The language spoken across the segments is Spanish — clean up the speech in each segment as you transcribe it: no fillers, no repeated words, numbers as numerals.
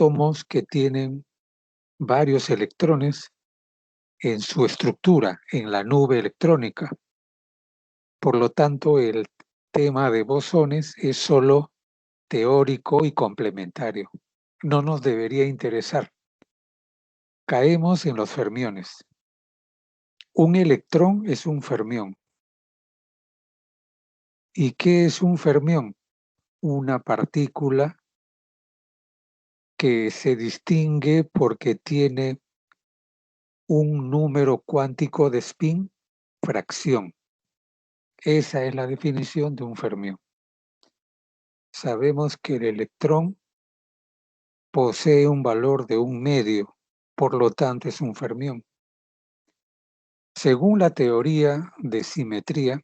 átomos que tienen varios electrones en su estructura, en la nube electrónica. Por lo tanto, el tema de bosones es solo teórico y complementario. No nos debería interesar. Caemos en los fermiones. Un electrón es un fermión. ¿Y qué es un fermión? Una partícula que se distingue porque tiene un número cuántico de spin fracción. Esa es la definición de un fermión. Sabemos que el electrón posee un valor de 1/2, por lo tanto es un fermión. Según la teoría de simetría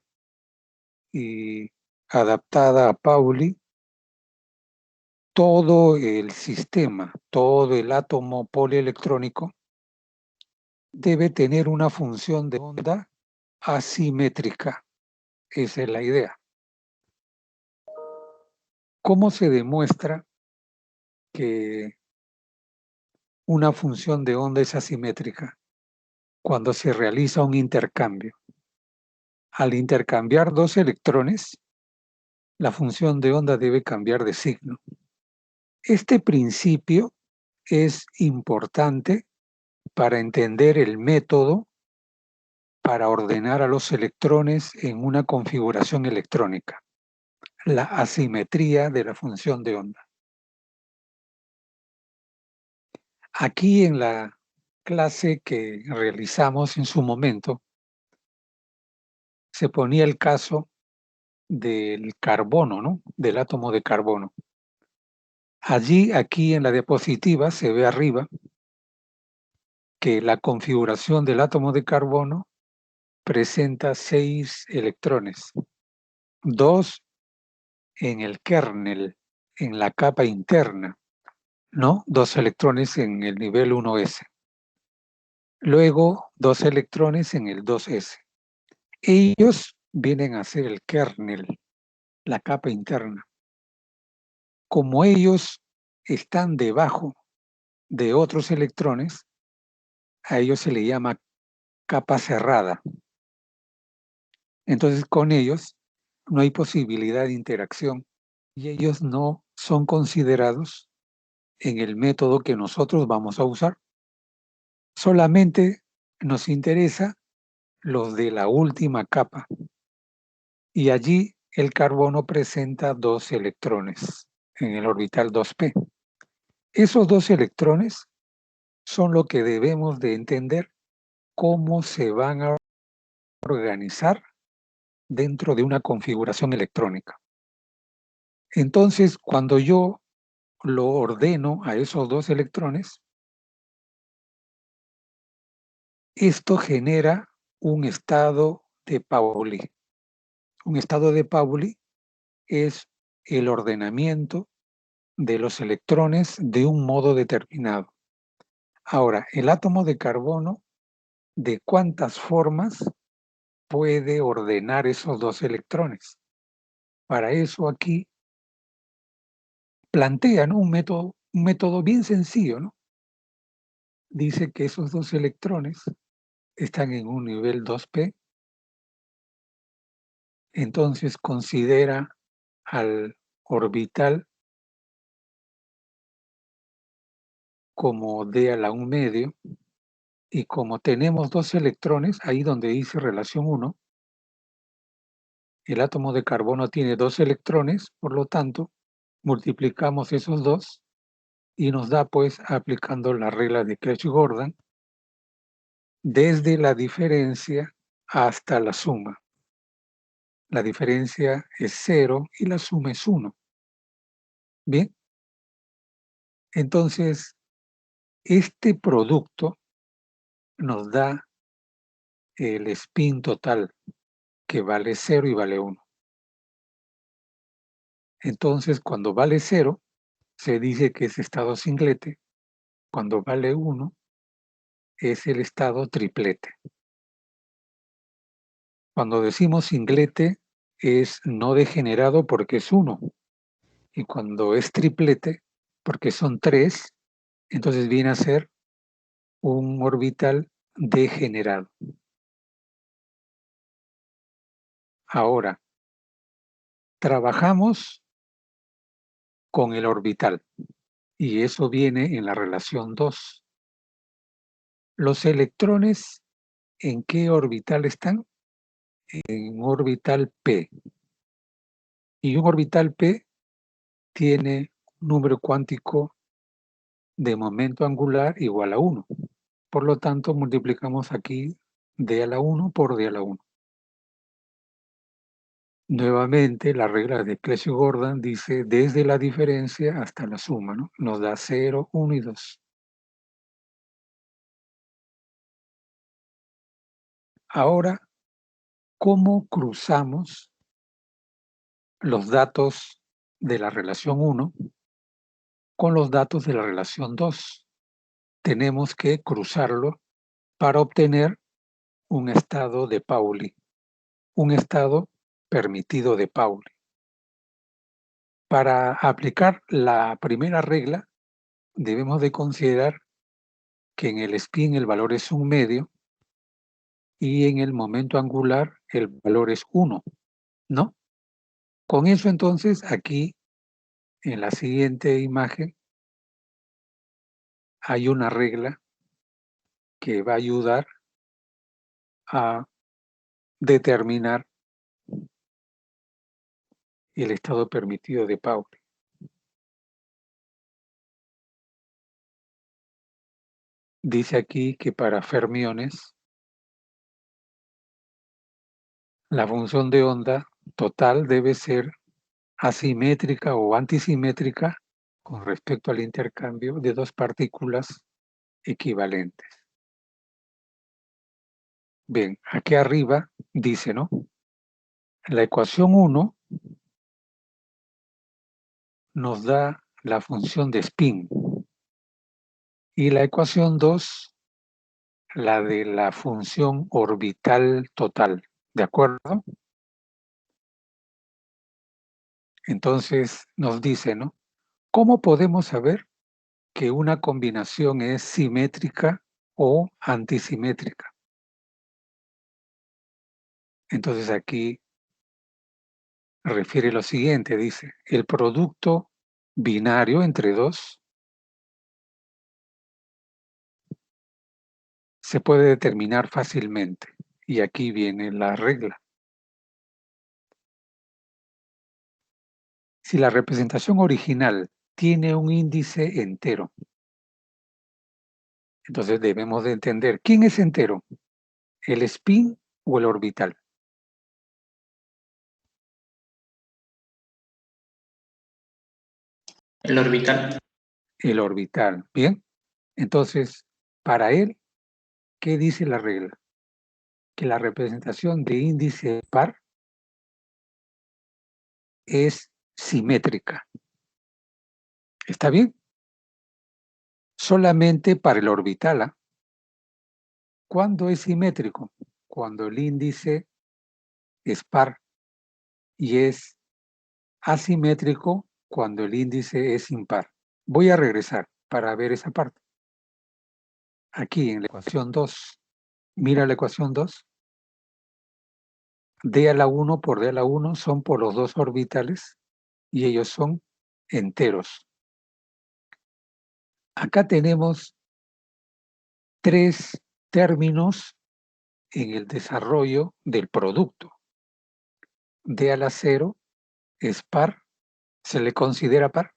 y adaptada a Pauli, todo el sistema, todo el átomo polielectrónico debe tener una función de onda asimétrica. Esa es la idea. ¿Cómo se demuestra que una función de onda es asimétrica? Cuando se realiza un intercambio. Al intercambiar dos electrones, la función de onda debe cambiar de signo. Este principio es importante para entender el método para ordenar a los electrones en una configuración electrónica, la asimetría de la función de onda. Aquí en la clase que realizamos en su momento, se ponía el caso del carbono, ¿no? Del átomo de carbono. Allí, aquí en la diapositiva, se ve arriba que la configuración del átomo de carbono presenta 6 electrones, 2 en el kernel, en la capa interna, ¿no? 2 electrones en el nivel 1s. Luego, 2 electrones en el 2s. Ellos vienen a ser el kernel, la capa interna. Como ellos están debajo de otros electrones, a ellos se le llama capa cerrada. Entonces, con ellos no hay posibilidad de interacción y ellos no son considerados en el método que nosotros vamos a usar. Solamente nos interesa los de la última capa y allí el carbono presenta 2 electrones en el orbital 2p. Esos 2 electrones son lo que debemos de entender cómo se van a organizar dentro de una configuración electrónica. Entonces, cuando yo lo ordeno a esos 2 electrones, esto genera un estado de Pauli. Un estado de Pauli es el ordenamiento de los electrones de un modo determinado. Ahora, el átomo de carbono, ¿de cuántas formas puede ordenar esos 2 electrones? Para eso aquí plantea, ¿no? un método bien sencillo, ¿no? Dice que esos 2 electrones están en un nivel 2p, entonces considera al orbital como d a la 1/2, y como tenemos 2 electrones, ahí donde dice relación 1, el átomo de carbono tiene 2 electrones, por lo tanto, multiplicamos esos 2 y nos da, pues, aplicando la regla de Clebsch-Gordan, desde la diferencia hasta la suma. La diferencia es 0 y la suma es 1. Bien, entonces, este producto nos da el spin total, que vale 0 y vale 1. Entonces, cuando vale 0, se dice que es estado singlete. Cuando vale 1, es el estado triplete. Cuando decimos singlete, es no degenerado porque es 1. Y cuando es triplete, porque son 3, Entonces viene a ser un orbital degenerado. Ahora, trabajamos con el orbital y eso viene en la relación 2. Los electrones, ¿en qué orbital están? En orbital P. Y un orbital P tiene un número cuántico de momento angular igual a 1. Por lo tanto, multiplicamos aquí d a la 1 por d a la 1. Nuevamente, la regla de Clesio-Gordon dice desde la diferencia hasta la suma, ¿no? Nos da 0, 1 y 2. Ahora, ¿cómo cruzamos los datos de la relación 1 con los datos de la relación 2? Tenemos que cruzarlo para obtener un estado de Pauli, un estado permitido de Pauli. Para aplicar la primera regla, debemos de considerar que en el spin el valor es un medio y en el momento angular el valor es 1, ¿no? Con eso entonces aquí en la siguiente imagen hay una regla que va a ayudar a determinar el estado permitido de Pauli. Dice aquí que para fermiones la función de onda total debe ser asimétrica o antisimétrica con respecto al intercambio de dos partículas equivalentes. Bien, aquí arriba dice, ¿no? La ecuación 1 nos da la función de spin y la ecuación 2 la de la función orbital total, ¿de acuerdo? Entonces nos dice, ¿no? ¿Cómo podemos saber que una combinación es simétrica o antisimétrica? Entonces aquí refiere lo siguiente, dice, el producto binario entre dos se puede determinar fácilmente. Y aquí viene la regla. Si la representación original tiene un índice entero, entonces debemos de entender, ¿quién es entero? ¿El spin o el orbital? El orbital. El orbital, ¿bien? Entonces, para él, ¿qué dice la regla? Que la representación de índice par es simétrica. ¿Está bien? Solamente para el orbital. ¿Ah? ¿Cuándo es simétrico? Cuando el índice es par y es asimétrico cuando el índice es impar. Voy a regresar para ver esa parte. Aquí en la ecuación 2, mira la ecuación 2. D a la 1 por D a la 1 son por los dos orbitales y ellos son enteros. Acá tenemos tres términos en el desarrollo del producto. D a la 0 es par, se le considera par.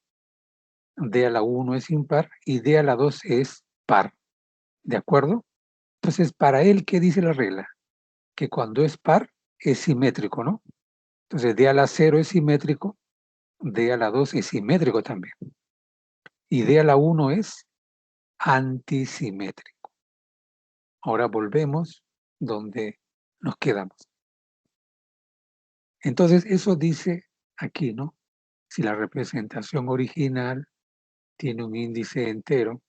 D a la 1 es impar y D a la 2 es par. ¿De acuerdo? Entonces, para él, ¿qué dice la regla? Que cuando es par, es simétrico, ¿no? Entonces, D a la 0 es simétrico, D a la 2 es simétrico también. Y D a la 1 es antisimétrico. Ahora volvemos donde nos quedamos. Entonces, eso dice aquí, ¿no? Si la representación original tiene un índice entero,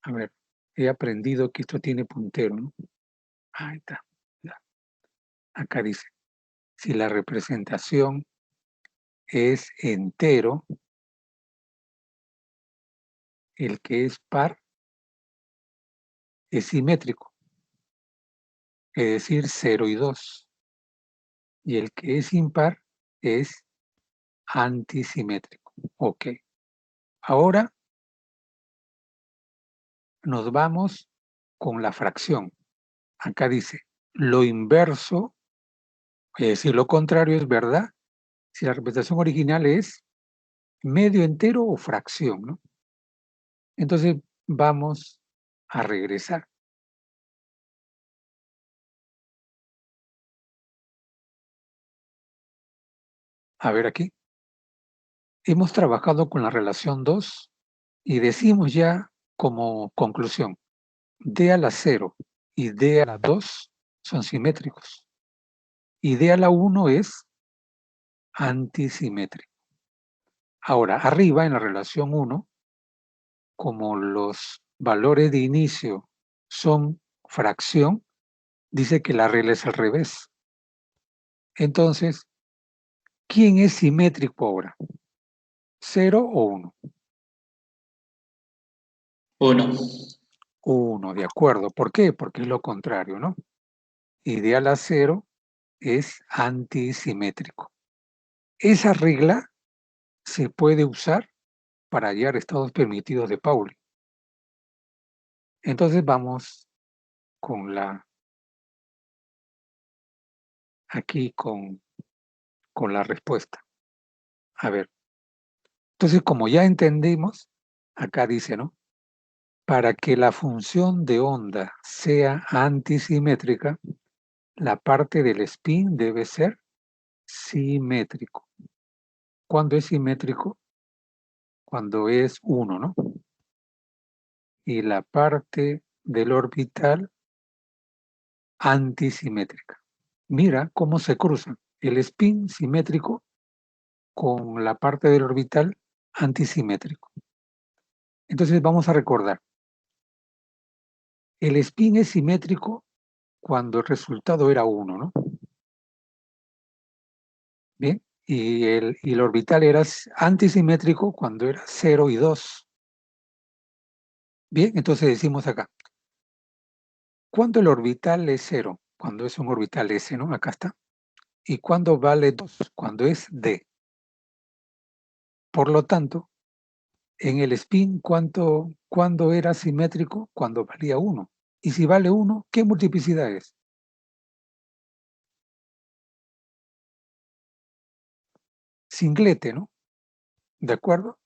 a ver, he aprendido que esto tiene puntero, ¿no? Ahí está. Ya. Acá dice, si la representación es entero, el que es par es simétrico, es decir, 0 y 2. Y el que es impar es antisimétrico. Ok. Ahora nos vamos con la fracción. Acá dice, lo inverso, es decir, lo contrario es verdad si la representación original es medio entero o fracción, ¿no? Entonces vamos a regresar. A ver aquí. Hemos trabajado con la relación 2 y decimos ya como conclusión, D a la 0 y D a la 2 son simétricos. Y D a la 1 es antisimétrico. Ahora, arriba en la relación 1, como los valores de inicio son fracción, dice que la regla es al revés. Entonces, ¿quién es simétrico ahora? ¿0 o 1? 1. 1, de acuerdo. ¿Por qué? Porque es lo contrario, ¿no? Ideal a 0 es antisimétrico. Esa regla se puede usar para hallar estados permitidos de Pauli. Entonces vamos con aquí con la respuesta. A ver, entonces como ya entendimos, acá dice, ¿no? Para que la función de onda sea antisimétrica, la parte del spin debe ser simétrico. ¿Cuándo es simétrico? Cuando es 1, ¿no? Y la parte del orbital antisimétrica. Mira cómo se cruzan el spin simétrico con la parte del orbital antisimétrico. Entonces vamos a recordar, el spin es simétrico cuando el resultado era 1, ¿no? Bien, y el orbital era antisimétrico cuando era 0 y 2. Bien, entonces decimos acá, ¿cuándo el orbital es 0? Cuando es un orbital S, ¿no? Acá está. ¿Y cuándo vale 2? Cuando es D. Por lo tanto, en el spin, ¿cuándo era simétrico? Cuando valía 1. Y si vale 1, ¿qué multiplicidad es? Singlete, ¿no? ¿De acuerdo?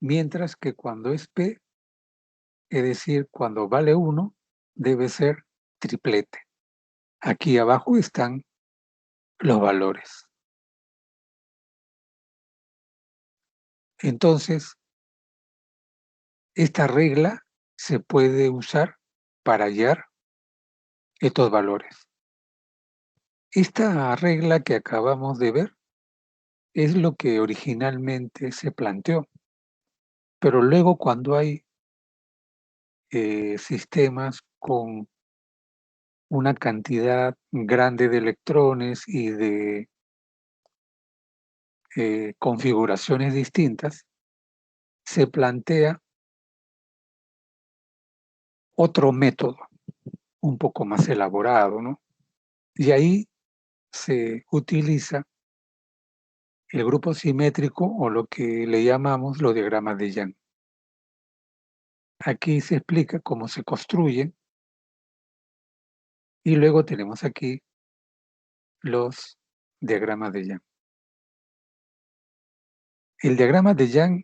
Mientras que cuando es P, es decir, cuando vale 1, debe ser triplete. Aquí abajo están los valores. Entonces, esta regla se puede usar para hallar estos valores. Esta regla que acabamos de ver es lo que originalmente se planteó, pero luego cuando hay sistemas con una cantidad grande de electrones y de configuraciones distintas, se plantea otro método un poco más elaborado, ¿no? Y ahí se utiliza el grupo simétrico o lo que le llamamos los diagramas de Young. Aquí se explica cómo se construyen y luego tenemos aquí los diagramas de Young. El diagrama de Young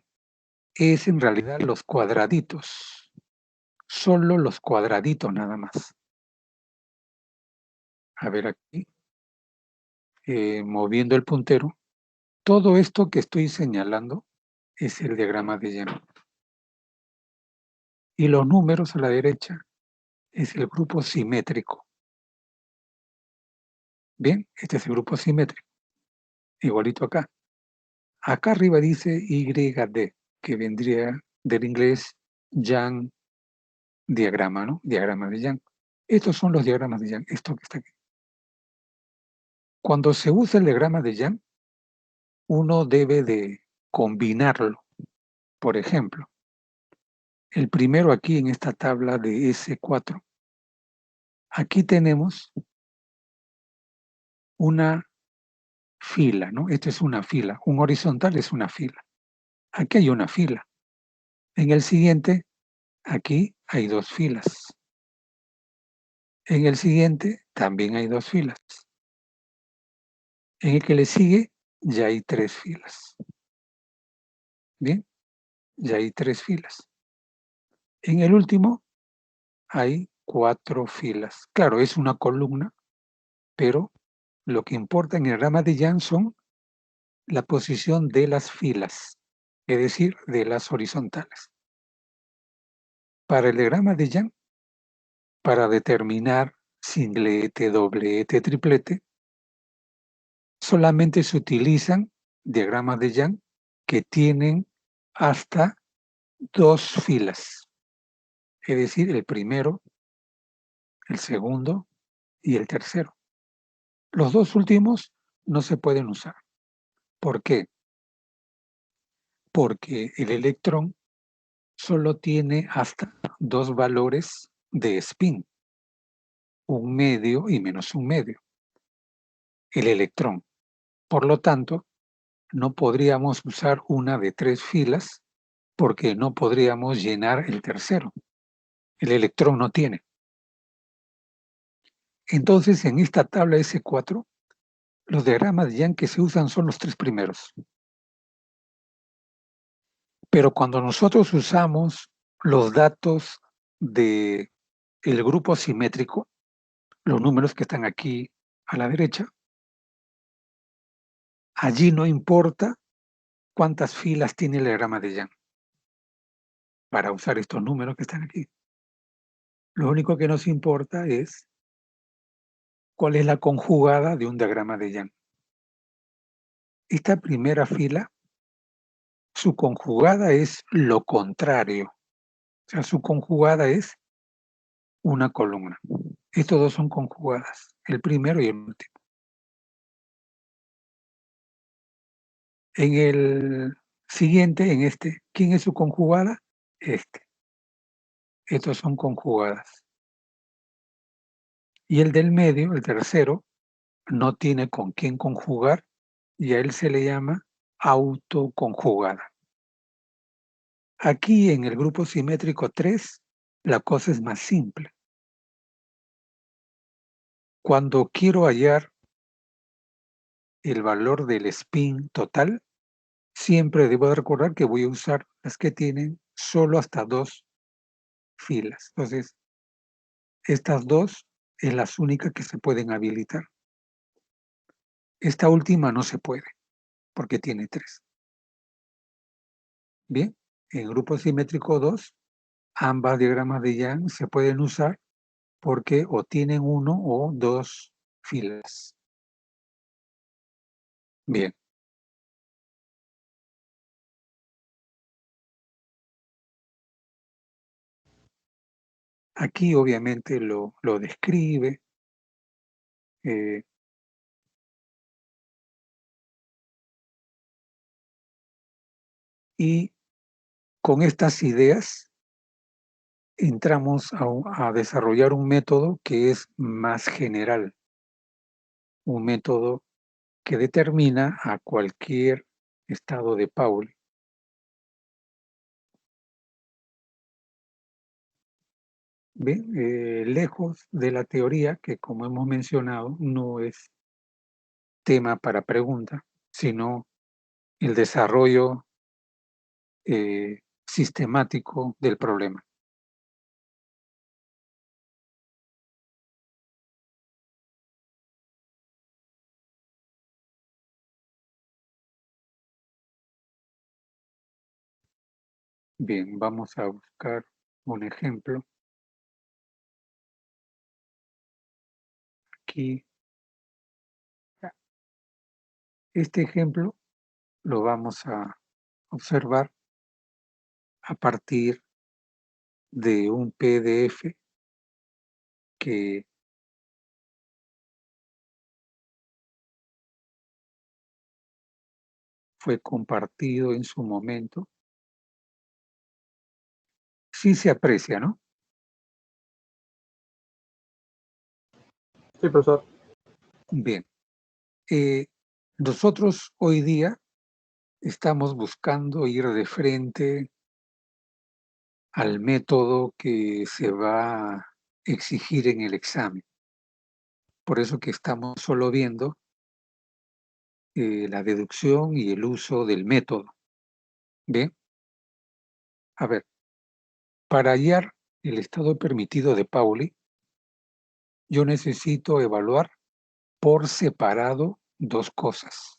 es en realidad los cuadraditos, solo los cuadraditos nada más. A ver aquí, moviendo el puntero, todo esto que estoy señalando es el diagrama de Young. Y los números a la derecha es el grupo simétrico. Bien, este es el grupo simétrico, igualito acá. Acá arriba dice YD, que vendría del inglés Young diagrama, ¿no? Diagrama de Young. Estos son los diagramas de Young, esto que está aquí. Cuando se usa el diagrama de Young, uno debe de combinarlo. Por ejemplo, El primero aquí en esta tabla de S4. Aquí tenemos una fila, ¿no? Esta es una fila. Un horizontal es una fila. Aquí hay una fila. En el siguiente, aquí hay dos filas. En el siguiente, también hay dos filas. En el que le sigue, ya hay tres filas. Bien, ya hay tres filas. En el último, hay cuatro filas. Claro, es una columna, pero lo que importa en el diagrama de Young son la posición de las filas, es decir, de las horizontales. Para el diagrama de Young, para determinar singlete, doblete, triplete, solamente se utilizan diagramas de Young que tienen hasta dos filas, es decir, el primero, el segundo y el tercero. Los dos últimos no se pueden usar. ¿Por qué? Porque el electrón solo tiene hasta dos valores de spin, un medio y menos un medio, el electrón. Por lo tanto, no podríamos usar una de tres filas porque no podríamos llenar el tercero. El electrón no tiene. Entonces, en esta tabla S4, los diagramas de Young que se usan son los tres primeros. Pero cuando nosotros usamos los datos del grupo simétrico, los números que están aquí a la derecha, allí no importa cuántas filas tiene el diagrama de Young para usar estos números que están aquí. Lo único que nos importa es cuál es la conjugada de un diagrama de Young. Esta primera fila, su conjugada es lo contrario. O sea, su conjugada es una columna. Estos dos son conjugadas, el primero y el último. En el siguiente, en este, ¿quién es su conjugada? Este. Estos son conjugadas. Y el del medio, el tercero, no tiene con quién conjugar y a él se le llama autoconjugada. Aquí en el grupo simétrico 3, la cosa es más simple. Cuando quiero hallar el valor del spin total, siempre debo de recordar que voy a usar las que tienen solo hasta dos filas. Entonces, estas dos es las únicas que se pueden habilitar. Esta última no se puede, porque tiene tres. Bien, en grupo simétrico 2, ambas diagramas de Young se pueden usar porque o tienen uno o dos filas. Bien. Aquí obviamente lo describe. eh, y con estas ideas entramos a desarrollar un método que es más general, un método que determina a cualquier estado de Pauli. ¿Ven? Lejos de la teoría, que como hemos mencionado, no es tema para pregunta, sino el desarrollo sistemático del problema. Bien, vamos a buscar un ejemplo. Aquí, este ejemplo lo vamos a observar a partir de un PDF que fue compartido en su momento. Sí se aprecia, ¿no? Sí, profesor. Bien. Nosotros hoy día estamos buscando ir de frente al método que se va a exigir en el examen. Por eso que estamos solo viendo la deducción y el uso del método. ¿Bien? A ver, para hallar el estado permitido de Pauli, yo necesito evaluar por separado dos cosas.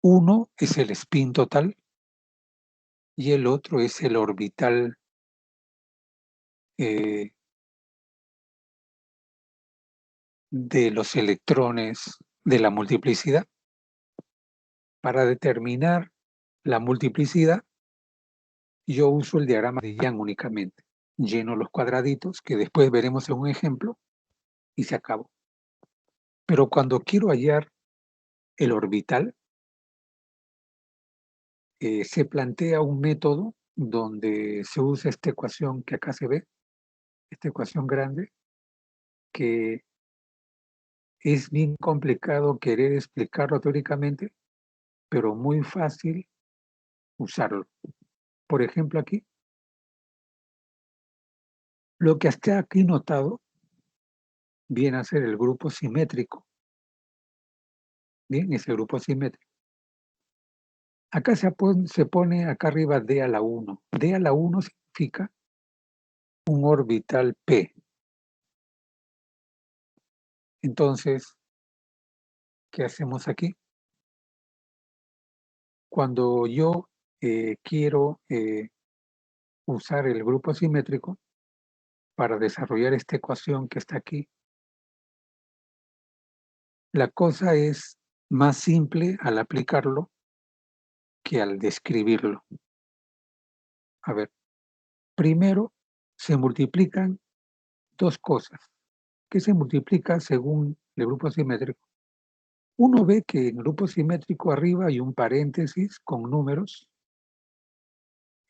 Uno es el spin total y el otro es el orbital de los electrones de la multiplicidad. Para determinar la multiplicidad, yo uso el diagrama de Young únicamente. Lleno los cuadraditos, que después veremos en un ejemplo, y se acabó. Pero cuando quiero hallar el orbital, se plantea un método donde se usa esta ecuación que acá se ve, esta ecuación grande, que es bien complicado querer explicarlo teóricamente, pero muy fácil usarlo. Por ejemplo, aquí, lo que hasta aquí notado viene a ser el grupo simétrico. Bien, es el grupo simétrico. Acá se pone acá arriba D a la 1. D a la 1 significa un orbital P. Entonces, ¿qué hacemos aquí? Cuando yo quiero usar el grupo simétrico para desarrollar esta ecuación que está aquí, la cosa es más simple al aplicarlo que al describirlo. A ver, primero se multiplican dos cosas, que se multiplican según el grupo simétrico. Uno ve que en el grupo simétrico arriba hay un paréntesis con números.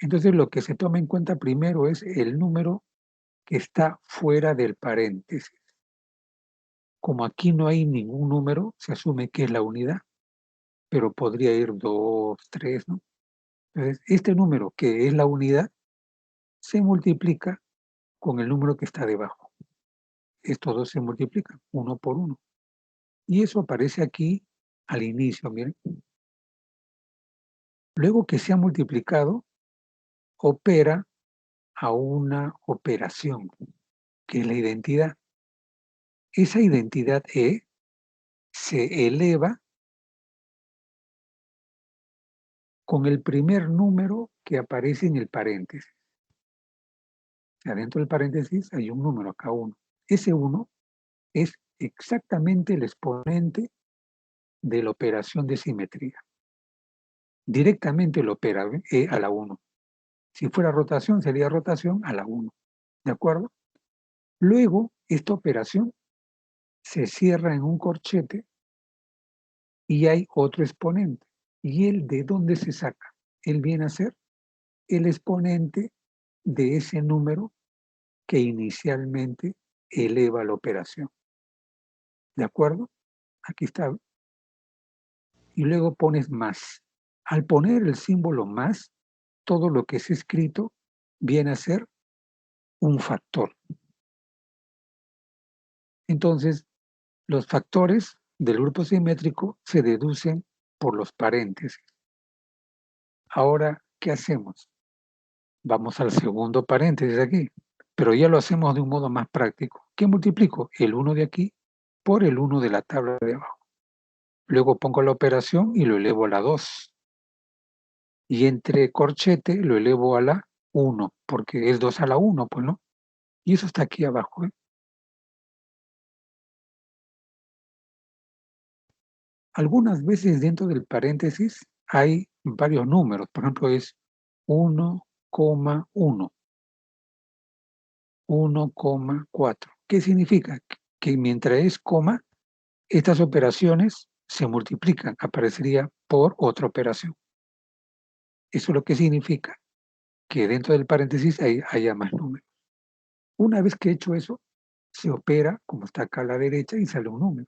Entonces lo que se toma en cuenta primero es el número que está fuera del paréntesis. Como aquí no hay ningún número, se asume que es la unidad, pero podría ir 2, 3, ¿no? Entonces, este número que es la unidad se multiplica con el número que está debajo. Estos dos se multiplican, uno por uno. Y eso aparece aquí al inicio, miren. Luego que se ha multiplicado, opera a una operación, que es la identidad. Esa identidad E se eleva con el primer número que aparece en el paréntesis. O sea, dentro del paréntesis hay un número acá, 1. Ese 1 es exactamente el exponente de la operación de simetría. Directamente lo opera E a la 1. Si fuera rotación, sería rotación a la 1. ¿De acuerdo? Luego, esta operación se cierra en un corchete y hay otro exponente. ¿Y él de dónde se saca? Él viene a ser el exponente de ese número que inicialmente eleva la operación. ¿De acuerdo? Aquí está. Y luego pones más. Al poner el símbolo más, todo lo que es escrito viene a ser un factor. Entonces, los factores del grupo simétrico se deducen por los paréntesis. Ahora, ¿qué hacemos? Vamos al segundo paréntesis aquí, pero ya lo hacemos de un modo más práctico. ¿Qué multiplico? El 1 de aquí por el 1 de la tabla de abajo. Luego pongo la operación y lo elevo a la 2. Y entre corchete lo elevo a la 1, porque es 2 a la 1, pues no. Y eso está aquí abajo. Algunas veces dentro del paréntesis hay varios números. Por ejemplo, es 1,1, 1,4. ¿Qué significa? Que mientras es coma, estas operaciones se multiplican, aparecería por otra operación. Eso es lo que significa que dentro del paréntesis haya más números. Una vez que he hecho eso, se opera, como está acá a la derecha, y sale un número.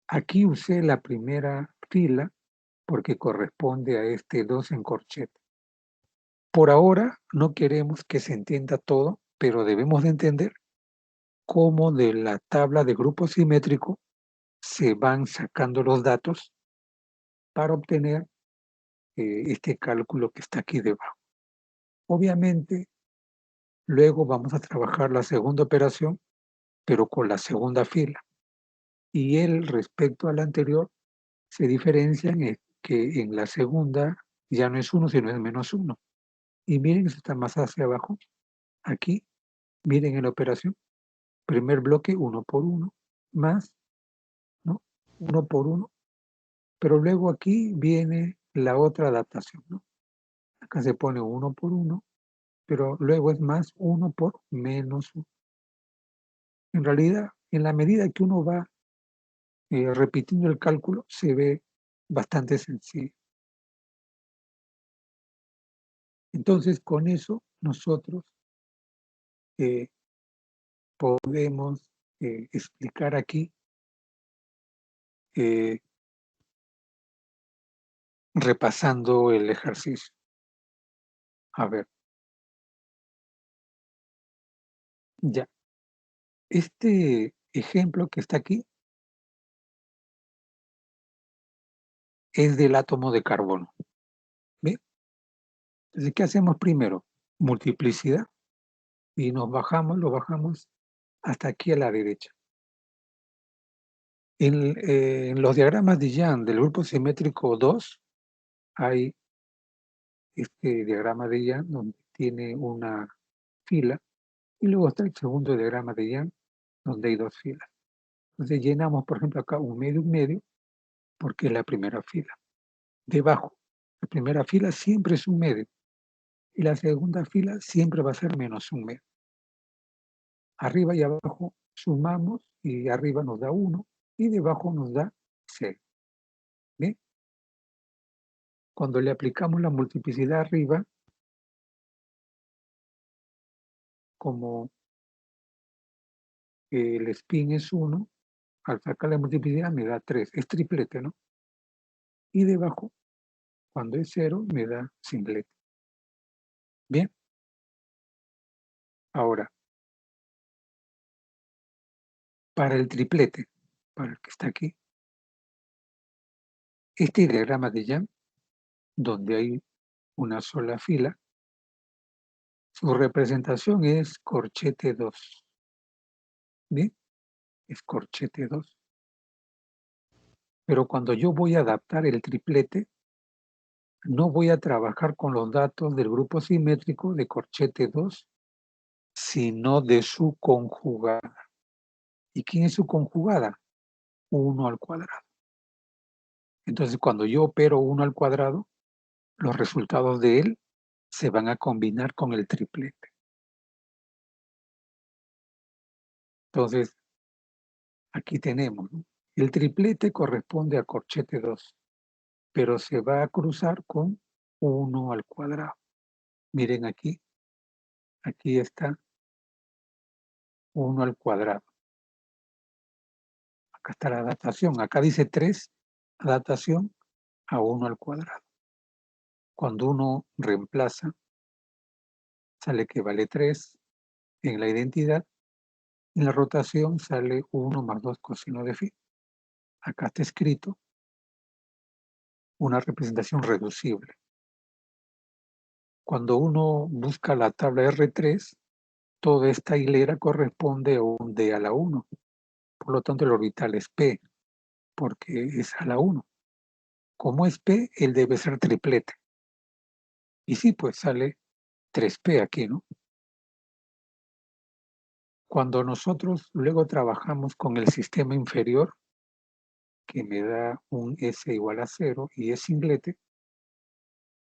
Aquí usé la primera fila porque corresponde a este 2 en corchete. Por ahora no queremos que se entienda todo, pero debemos de entender cómo de la tabla de grupo simétrico se van sacando los datos para obtener este cálculo que está aquí debajo. Obviamente, luego vamos a trabajar la segunda operación, pero con la segunda fila. Y él, respecto a la anterior, se diferencian en que en la segunda ya no es 1, sino es -1. Y miren, eso está más hacia abajo. Aquí, miren en la operación. Primer bloque, 1 por 1, más, ¿no? 1 por 1. Pero luego aquí viene la otra adaptación, ¿no? Acá se pone 1 por 1, pero luego es más 1 por -1. En realidad, en la medida que uno va repitiendo el cálculo, se ve bastante sencillo. Entonces, con eso nosotros podemos explicar aquí, repasando el ejercicio. A ver, ya. Este ejemplo que está aquí es del átomo de carbono. ¿Ve? Entonces, ¿qué hacemos primero? Multiplicidad. Y lo bajamos hasta aquí a la derecha. En los diagramas de Young del grupo simétrico 2 hay este diagrama de Young donde tiene una fila y luego está el segundo diagrama de Young donde hay dos filas. Entonces llenamos, por ejemplo, acá un medio, porque es la primera fila. Debajo, la primera fila siempre es un medio y la segunda fila siempre va a ser -1 medio. Arriba y abajo sumamos y arriba nos da 1 y debajo nos da 0. ¿Bien? Cuando le aplicamos la multiplicidad arriba, como el spin es 1, al sacar la multiplicidad me da 3, es triplete, ¿no? Y debajo, cuando es 0, me da simplete. Bien, ahora, para el triplete, para el que está aquí, este diagrama de Young, donde hay una sola fila, su representación es corchete 2. ¿Bien? Es corchete 2. Pero cuando yo voy a adaptar el triplete, no voy a trabajar con los datos del grupo simétrico de corchete 2, sino de su conjugada. ¿Y quién es su conjugada? 1 al cuadrado. Entonces, cuando yo opero 1 al cuadrado, los resultados de él se van a combinar con el triplete. Entonces, aquí tenemos, ¿no? El triplete corresponde a corchete 2, pero se va a cruzar con 1 al cuadrado. Miren aquí está 1 al cuadrado. Acá está la adaptación, acá dice 3, adaptación a 1 al cuadrado. Cuando uno reemplaza, sale que vale 3 en la identidad, en la rotación sale 1 más 2 coseno de phi. Acá está escrito una representación reducible. Cuando uno busca la tabla R3, toda esta hilera corresponde a un D a la 1. Por lo tanto, el orbital es P, porque es a la 1. Como es P, él debe ser triplete. Y sí, pues sale 3P aquí, ¿no? Cuando nosotros luego trabajamos con el sistema inferior, que me da un S igual a 0 y es singlete,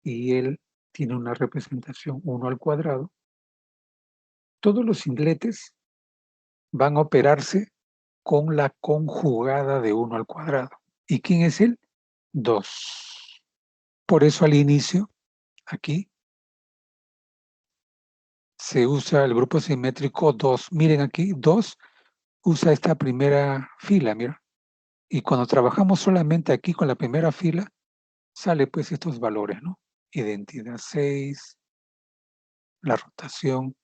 y él tiene una representación 1 al cuadrado, todos los singletes van a operarse con la conjugada de 1 al cuadrado. ¿Y quién es él? 2. Por eso al inicio, aquí, se usa el grupo simétrico 2. Miren aquí, 2 usa esta primera fila, mira. Y cuando trabajamos solamente aquí con la primera fila, sale pues estos valores, ¿no? Identidad 6, la rotación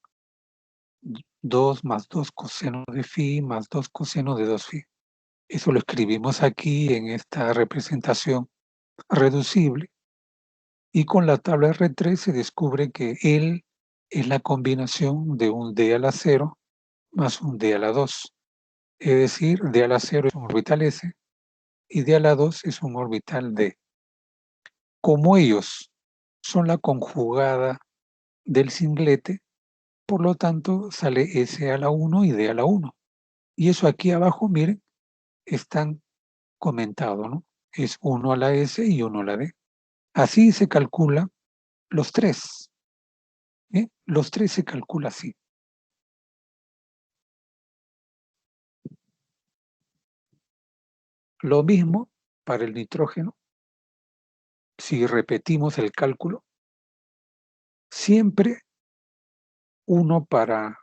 2 más 2 coseno de phi más 2 coseno de 2 phi. Eso lo escribimos aquí en esta representación reducible. Y con la tabla R3 se descubre que L es la combinación de un D a la 0 más un D a la 2. Es decir, D a la 0 es un orbital S y D a la 2 es un orbital D. Como ellos son la conjugada del singlete, por lo tanto sale S a la 1 y D a la 1. Y eso aquí abajo, miren, están comentados, ¿no? Es 1 a la S y 1 a la D. Así se calcula los tres. Los tres se calcula así. Lo mismo para el nitrógeno. Si repetimos el cálculo, siempre uno para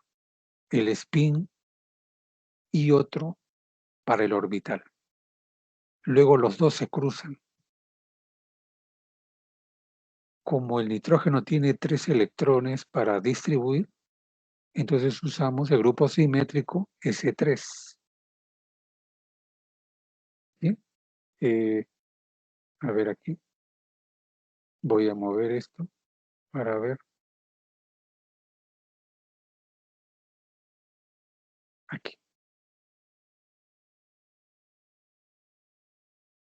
el spin y otro para el orbital. Luego los dos se cruzan. Como el nitrógeno tiene 3 electrones para distribuir, entonces usamos el grupo simétrico S3. ¿Sí? A ver aquí. Voy a mover esto para ver. Aquí.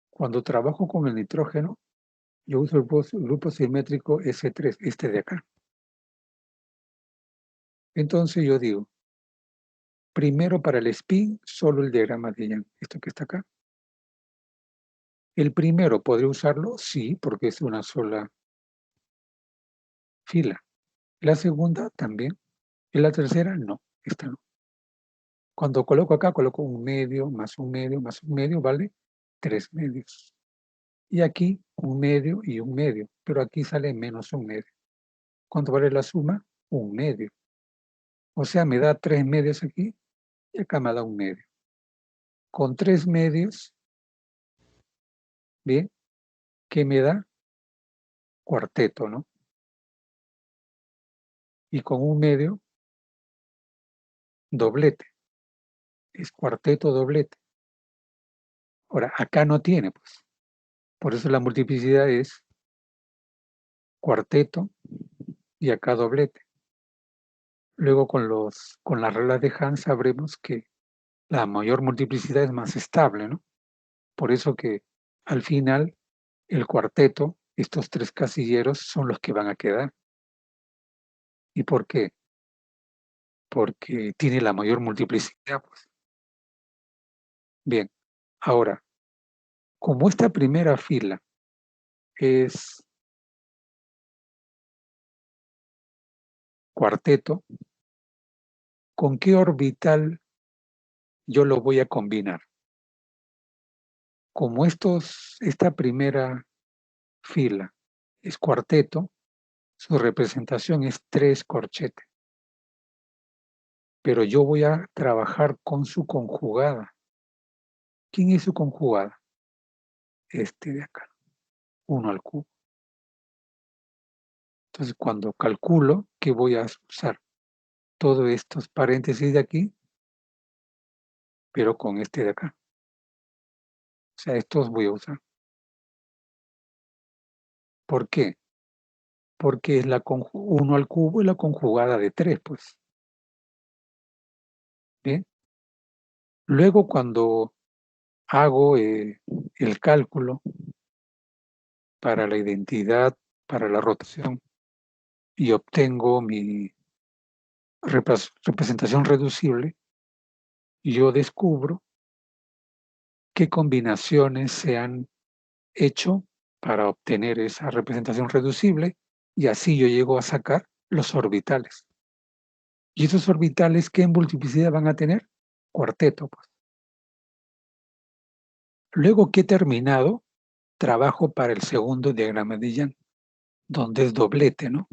Cuando trabajo con el nitrógeno, yo uso el grupo simétrico S3, este de acá. Entonces yo digo, primero para el spin, solo el diagrama de Young, esto que está acá. El primero, ¿podría usarlo? Sí, porque es una sola fila. La segunda también. Y la tercera, no, esta no. Cuando coloco acá, coloco un medio, más un medio, más un medio, vale 3 medios. Y aquí un medio y un medio, pero aquí sale menos un medio. ¿Cuánto vale la suma? Un medio. O sea, me da 3 medios aquí y acá me da un medio. Con 3 medios, bien, ¿qué me da? Cuarteto, ¿no? Y con un medio, doblete. Es cuarteto, doblete. Ahora, acá no tiene, pues. Por eso la multiplicidad es cuarteto y acá doblete. Luego con las reglas de Hahn sabremos que la mayor multiplicidad es más estable, ¿no? Por eso que al final el cuarteto, estos 3 casilleros son los que van a quedar. ¿Y por qué? Porque tiene la mayor multiplicidad, pues. Bien, ahora, como esta primera fila es cuarteto, ¿con qué orbital yo lo voy a combinar? Como esta primera fila es cuarteto, su representación es 3 corchetes. Pero yo voy a trabajar con su conjugada. ¿Quién es su conjugada? Este de acá, 1 al cubo. Entonces, cuando calculo, ¿qué voy a usar? Todos estos paréntesis de aquí, pero con este de acá. O sea, estos voy a usar. ¿Por qué? Porque es 1 al cubo y la conjugada de 3, pues. Bien. Luego, cuando hago el cálculo para la identidad, para la rotación, y obtengo mi representación reducible, yo descubro qué combinaciones se han hecho para obtener esa representación reducible y así yo llego a sacar los orbitales. ¿Y esos orbitales qué multiplicidad van a tener? Cuarteto, pues. Luego que he terminado, trabajo para el segundo diagrama de Young, donde es doblete, ¿no?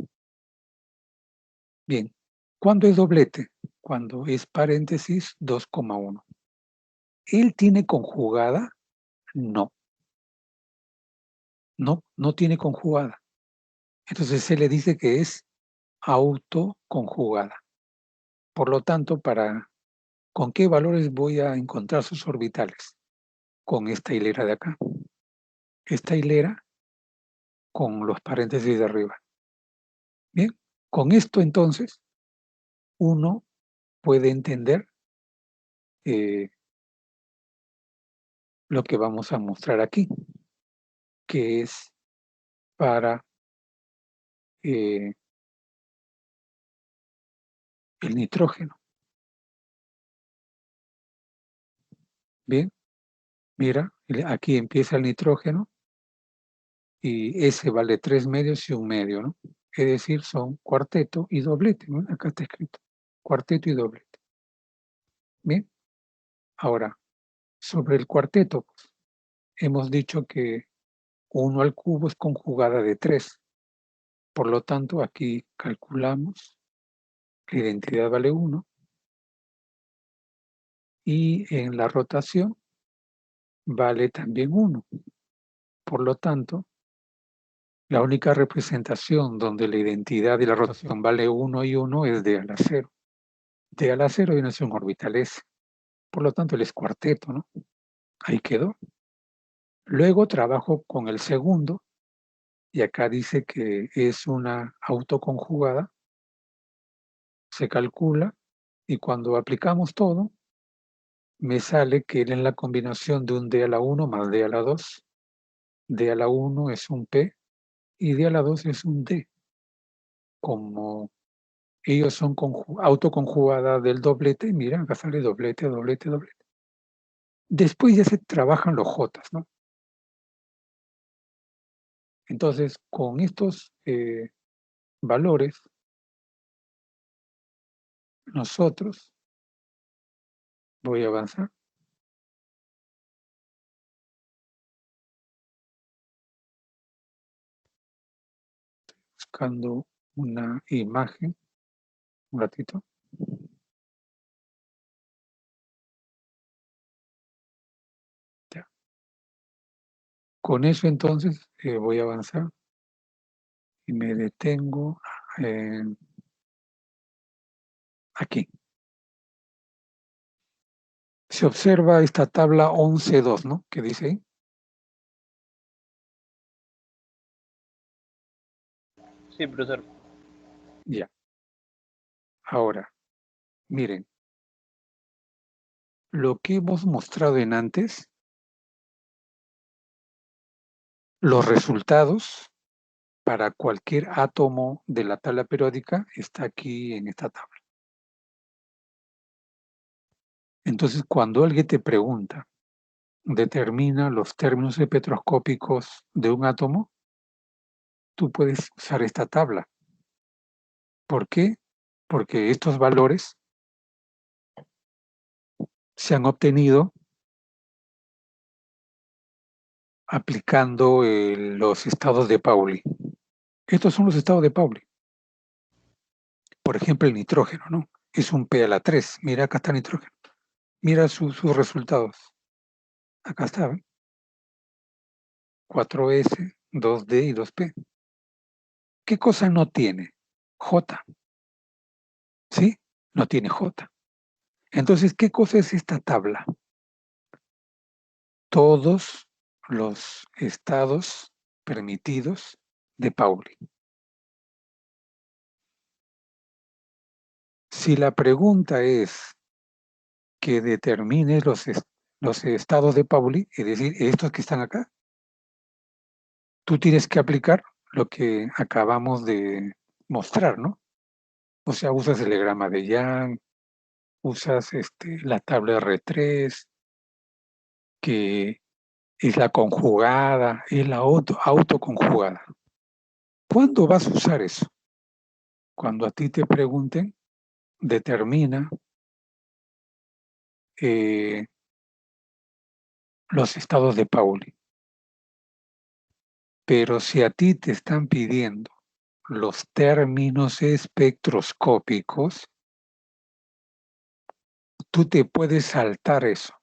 Bien, ¿cuándo es doblete? Cuando es paréntesis 2,1. ¿Él tiene conjugada? No, no tiene conjugada. Entonces se le dice que es autoconjugada. Por lo tanto, ¿con qué valores voy a encontrar sus orbitales? Con esta hilera de acá. Esta hilera con los paréntesis de arriba. Bien, con esto entonces uno puede entender lo que vamos a mostrar aquí, que es para el nitrógeno. Bien, mira, aquí empieza el nitrógeno y S vale 3 medios y 1 medio, ¿no? Es decir, son cuarteto y doblete, ¿no? Acá está escrito, cuarteto y doblete. Bien, ahora, sobre el cuarteto, pues, hemos dicho que 1 al cubo es conjugada de 3. Por lo tanto, aquí calculamos que la identidad vale 1 y en la rotación vale también 1. Por lo tanto, la única representación donde la identidad y la rotación vale 1 y 1 es D a la 0. D a la 0 viene a ser un orbital S. Por lo tanto, él es cuarteto, ¿no? Ahí quedó. Luego trabajo con el segundo y acá dice que es una autoconjugada. Se calcula y cuando aplicamos todo, me sale que él en la combinación de un D a la 1 más D a la 2, D a la 1 es un P y D a la 2 es un D. Como ellos son autoconjugadas del doblete, mira, acá sale doblete, doblete, doblete. Después ya se trabajan los J, ¿no? Entonces, con estos valores, nosotros, voy a avanzar, buscando una imagen, un ratito. Ya. Con eso entonces voy a avanzar y me detengo aquí. Se observa esta tabla 11.2, ¿no? ¿Qué dice ahí? Sí, profesor. Ya. Ahora, miren, lo que hemos mostrado en antes, los resultados para cualquier átomo de la tabla periódica está aquí en esta tabla. Entonces, cuando alguien te pregunta, determina los términos espectroscópicos de un átomo, tú puedes usar esta tabla. ¿Por qué? Porque estos valores se han obtenido aplicando los estados de Pauli. Estos son los estados de Pauli. Por ejemplo, el nitrógeno, ¿no? Es un P a la 3. Mira, acá está el nitrógeno. Mira sus resultados. Acá está, ¿ven? 4S, 2D y 2P. ¿Qué cosa no tiene? J. ¿Sí? No tiene J. Entonces, ¿qué cosa es esta tabla? Todos los estados permitidos de Pauli. Si la pregunta es que determine los estados de Pauli, es decir, estos que están acá, tú tienes que aplicar lo que acabamos de mostrar, ¿no? O sea, usas el diagrama de Young, usas la tabla R3, que es la conjugada, es la autoconjugada. ¿Cuándo vas a usar eso? Cuando a ti te pregunten, determina los estados de Pauli. Pero si a ti te están pidiendo los términos espectroscópicos, tú te puedes saltar eso.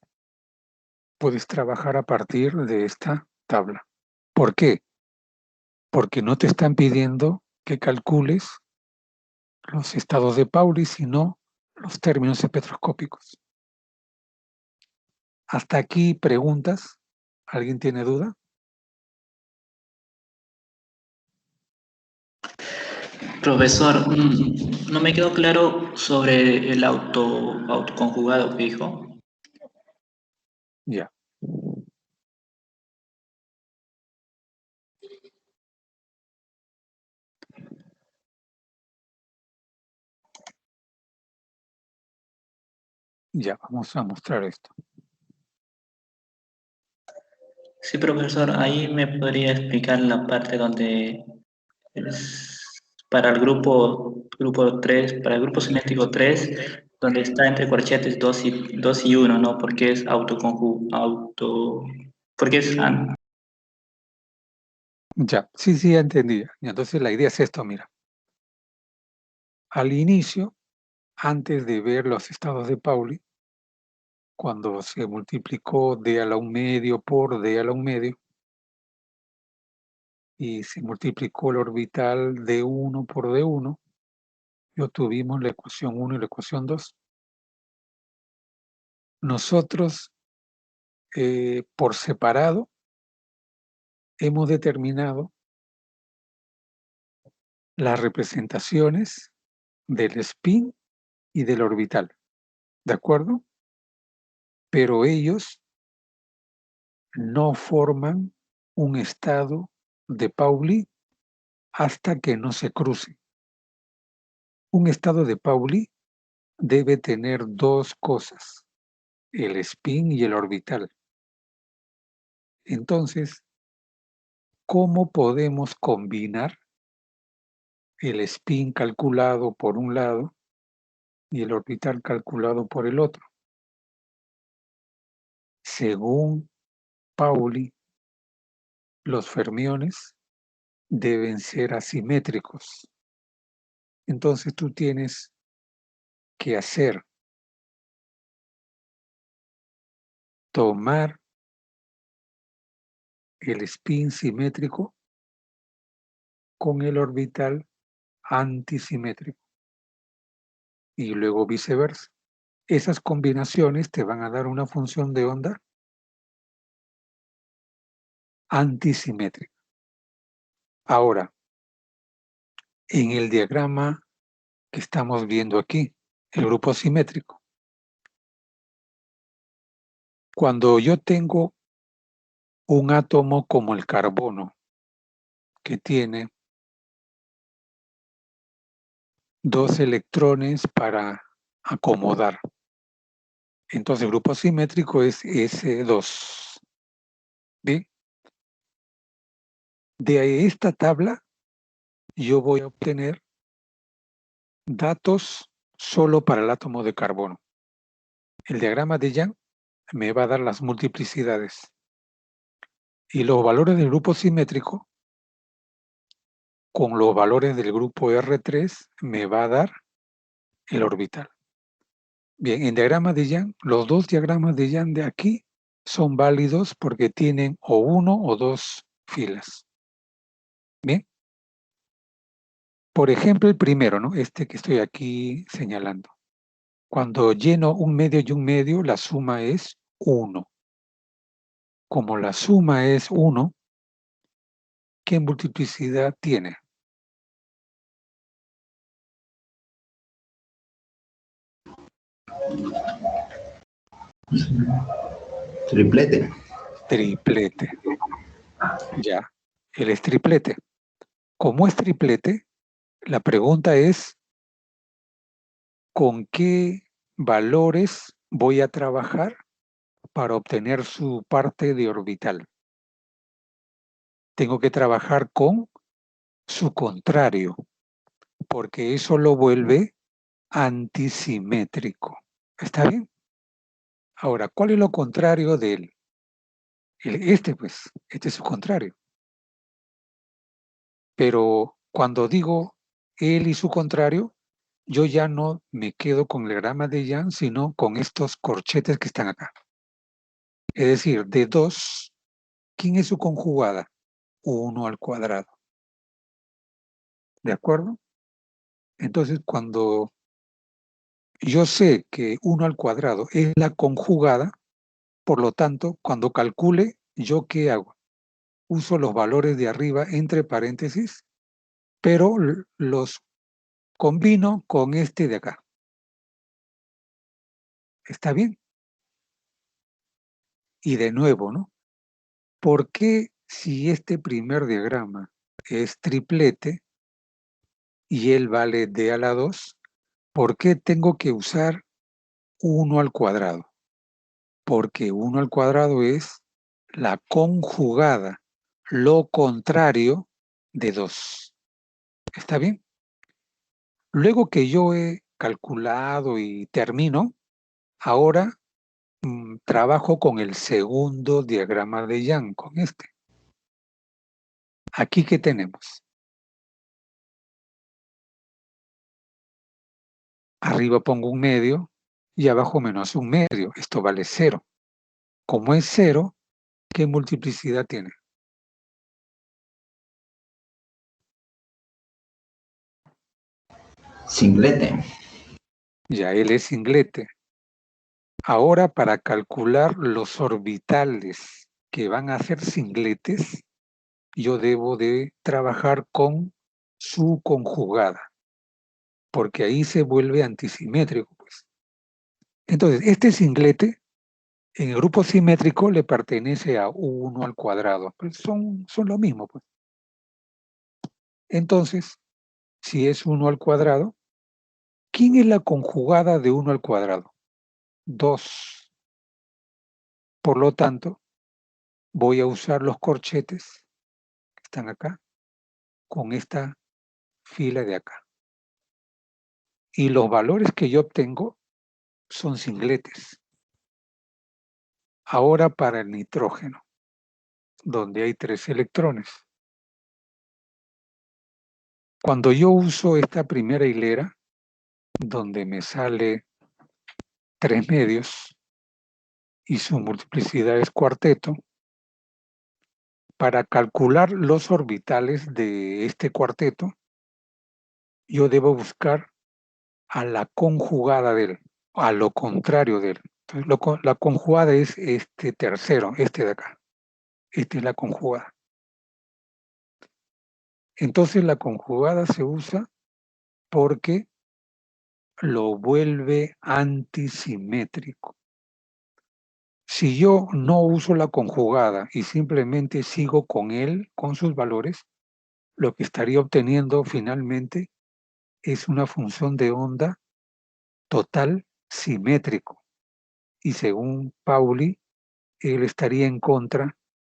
Puedes trabajar a partir de esta tabla. ¿Por qué? Porque no te están pidiendo que calcules los estados de Pauli, sino los términos espectroscópicos. Hasta aquí preguntas. ¿Alguien tiene duda? Profesor, no me quedó claro sobre el autoconjugado que dijo. Ya. Ya, vamos a mostrar esto. Sí, profesor, ahí me podría explicar la parte donde es para el grupo 3, para el grupo simétrico 3, donde está entre corchetes 2 y 1, ¿no? Porque es porque es Ya, sí, ya entendí. Y entonces la idea es esto, mira. Al inicio, antes de ver los estados de Pauli, cuando se multiplicó d a la 1 medio por d a la 1 medio, y se multiplicó el orbital d1 por d1, y obtuvimos la ecuación 1 y la ecuación 2. Nosotros, por separado, hemos determinado las representaciones del spin y del orbital, ¿de acuerdo? Pero ellos no forman un estado de Pauli hasta que no se cruce. Un estado de Pauli debe tener dos cosas, el spin y el orbital. Entonces, ¿cómo podemos combinar el spin calculado por un lado y el orbital calculado por el otro? Según Pauli, los fermiones deben ser asimétricos. Entonces tú tienes que tomar el spin simétrico con el orbital antisimétrico y luego viceversa. Esas combinaciones te van a dar una función de onda antisimétrica. Ahora, en el diagrama que estamos viendo aquí, el grupo simétrico, cuando yo tengo un átomo como el carbono, que tiene 2 electrones para acomodar, entonces el grupo simétrico es S2. ¿Bien? De esta tabla yo voy a obtener datos solo para el átomo de carbono. El diagrama de Young me va a dar las multiplicidades. Y los valores del grupo simétrico con los valores del grupo R3 me va a dar el orbital. Bien, en diagrama de Young, los dos diagramas de Young de aquí son válidos porque tienen o uno o dos filas. Bien. Por ejemplo, el primero, ¿no? Este que estoy aquí señalando. Cuando lleno un medio y un medio, la suma es 1. Como la suma es 1, ¿qué multiplicidad tiene? Triplete. Triplete. Ya, él es triplete. Como es triplete, la pregunta es, ¿con qué valores voy a trabajar para obtener su parte de orbital? Tengo que trabajar con su contrario, porque eso lo vuelve antisimétrico. ¿Está bien? Ahora, ¿cuál es lo contrario de él? Este es su contrario. Pero cuando digo él y su contrario, yo ya no me quedo con el diagrama de Young, sino con estos corchetes que están acá. Es decir, de 2, ¿quién es su conjugada? 1 al cuadrado. ¿De acuerdo? Entonces, cuando yo sé que 1 al cuadrado es la conjugada, por lo tanto, cuando calcule, ¿yo qué hago? Uso los valores de arriba entre paréntesis, pero los combino con este de acá. ¿Está bien? Y de nuevo, ¿no? ¿Por qué si este primer diagrama es triplete y él vale d a la 2, ¿por qué tengo que usar 1 al cuadrado? Porque 1 al cuadrado es la conjugada, lo contrario de 2. ¿Está bien? Luego que yo he calculado y termino, ahora trabajo con el segundo diagrama de Young, con este. Aquí, ¿qué tenemos? Arriba pongo un medio y abajo menos un medio. Esto vale 0. Como es 0, ¿qué multiplicidad tiene? Singlete. Ya él es singlete. Ahora, para calcular los orbitales que van a ser singletes, yo debo de trabajar con su conjugada, porque ahí se vuelve antisimétrico, pues. Entonces, este singlete en el grupo simétrico le pertenece a 1 al cuadrado. Pues son lo mismo, pues. Entonces, si es 1 al cuadrado, ¿quién es la conjugada de 1 al cuadrado? 2. Por lo tanto, voy a usar los corchetes que están acá con esta fila de acá. Y los valores que yo obtengo son singletes. Ahora para el nitrógeno, donde hay 3 electrones. Cuando yo uso esta primera hilera, donde me sale 3 medios y su multiplicidad es cuarteto, para calcular los orbitales de este cuarteto, yo debo buscar a la conjugada de él, a lo contrario de él. Entonces, la conjugada es este tercero, este de acá. Esta es la conjugada. Entonces la conjugada se usa porque lo vuelve antisimétrico. Si yo no uso la conjugada y simplemente sigo con él, con sus valores, lo que estaría obteniendo finalmente es una función de onda total simétrico. Y según Pauli, él estaría en contra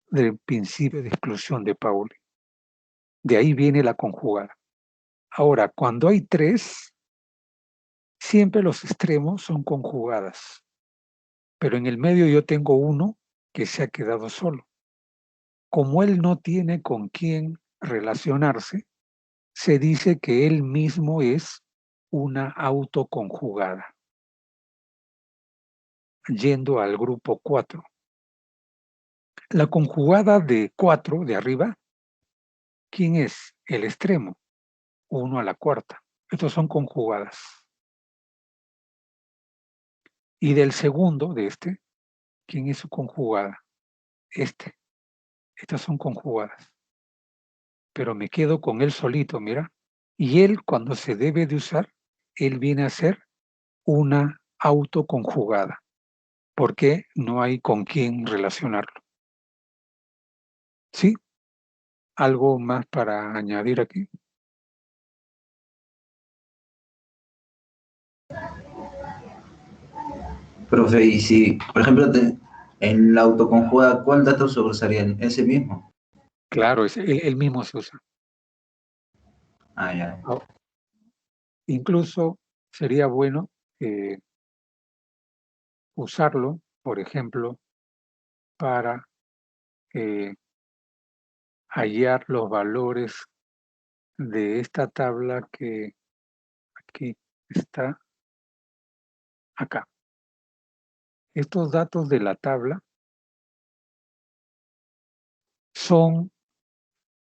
del principio de exclusión de Pauli. De ahí viene la conjugada. Ahora, cuando hay 3, siempre los extremos son conjugadas. Pero en el medio yo tengo uno que se ha quedado solo. Como él no tiene con quién relacionarse, se dice que él mismo es una autoconjugada. Yendo al grupo 4. La conjugada de 4 de arriba, ¿quién es? El extremo, 1 a la cuarta. Estos son conjugadas. Y del segundo, de este, ¿quién es su conjugada? Este. Estas son conjugadas. Pero me quedo con él solito, mira. Y él, cuando se debe de usar, él viene a ser una autoconjugada, porque no hay con quién relacionarlo. ¿Sí? ¿Algo más para añadir aquí? Profe, y si, por ejemplo, en la autoconjugada, ¿cuál dato se usaría? ¿Ese mismo? Claro, él mismo se usa. Ah, ya. Incluso sería bueno usarlo, por ejemplo, para hallar los valores de esta tabla que aquí está acá. Estos datos de la tabla son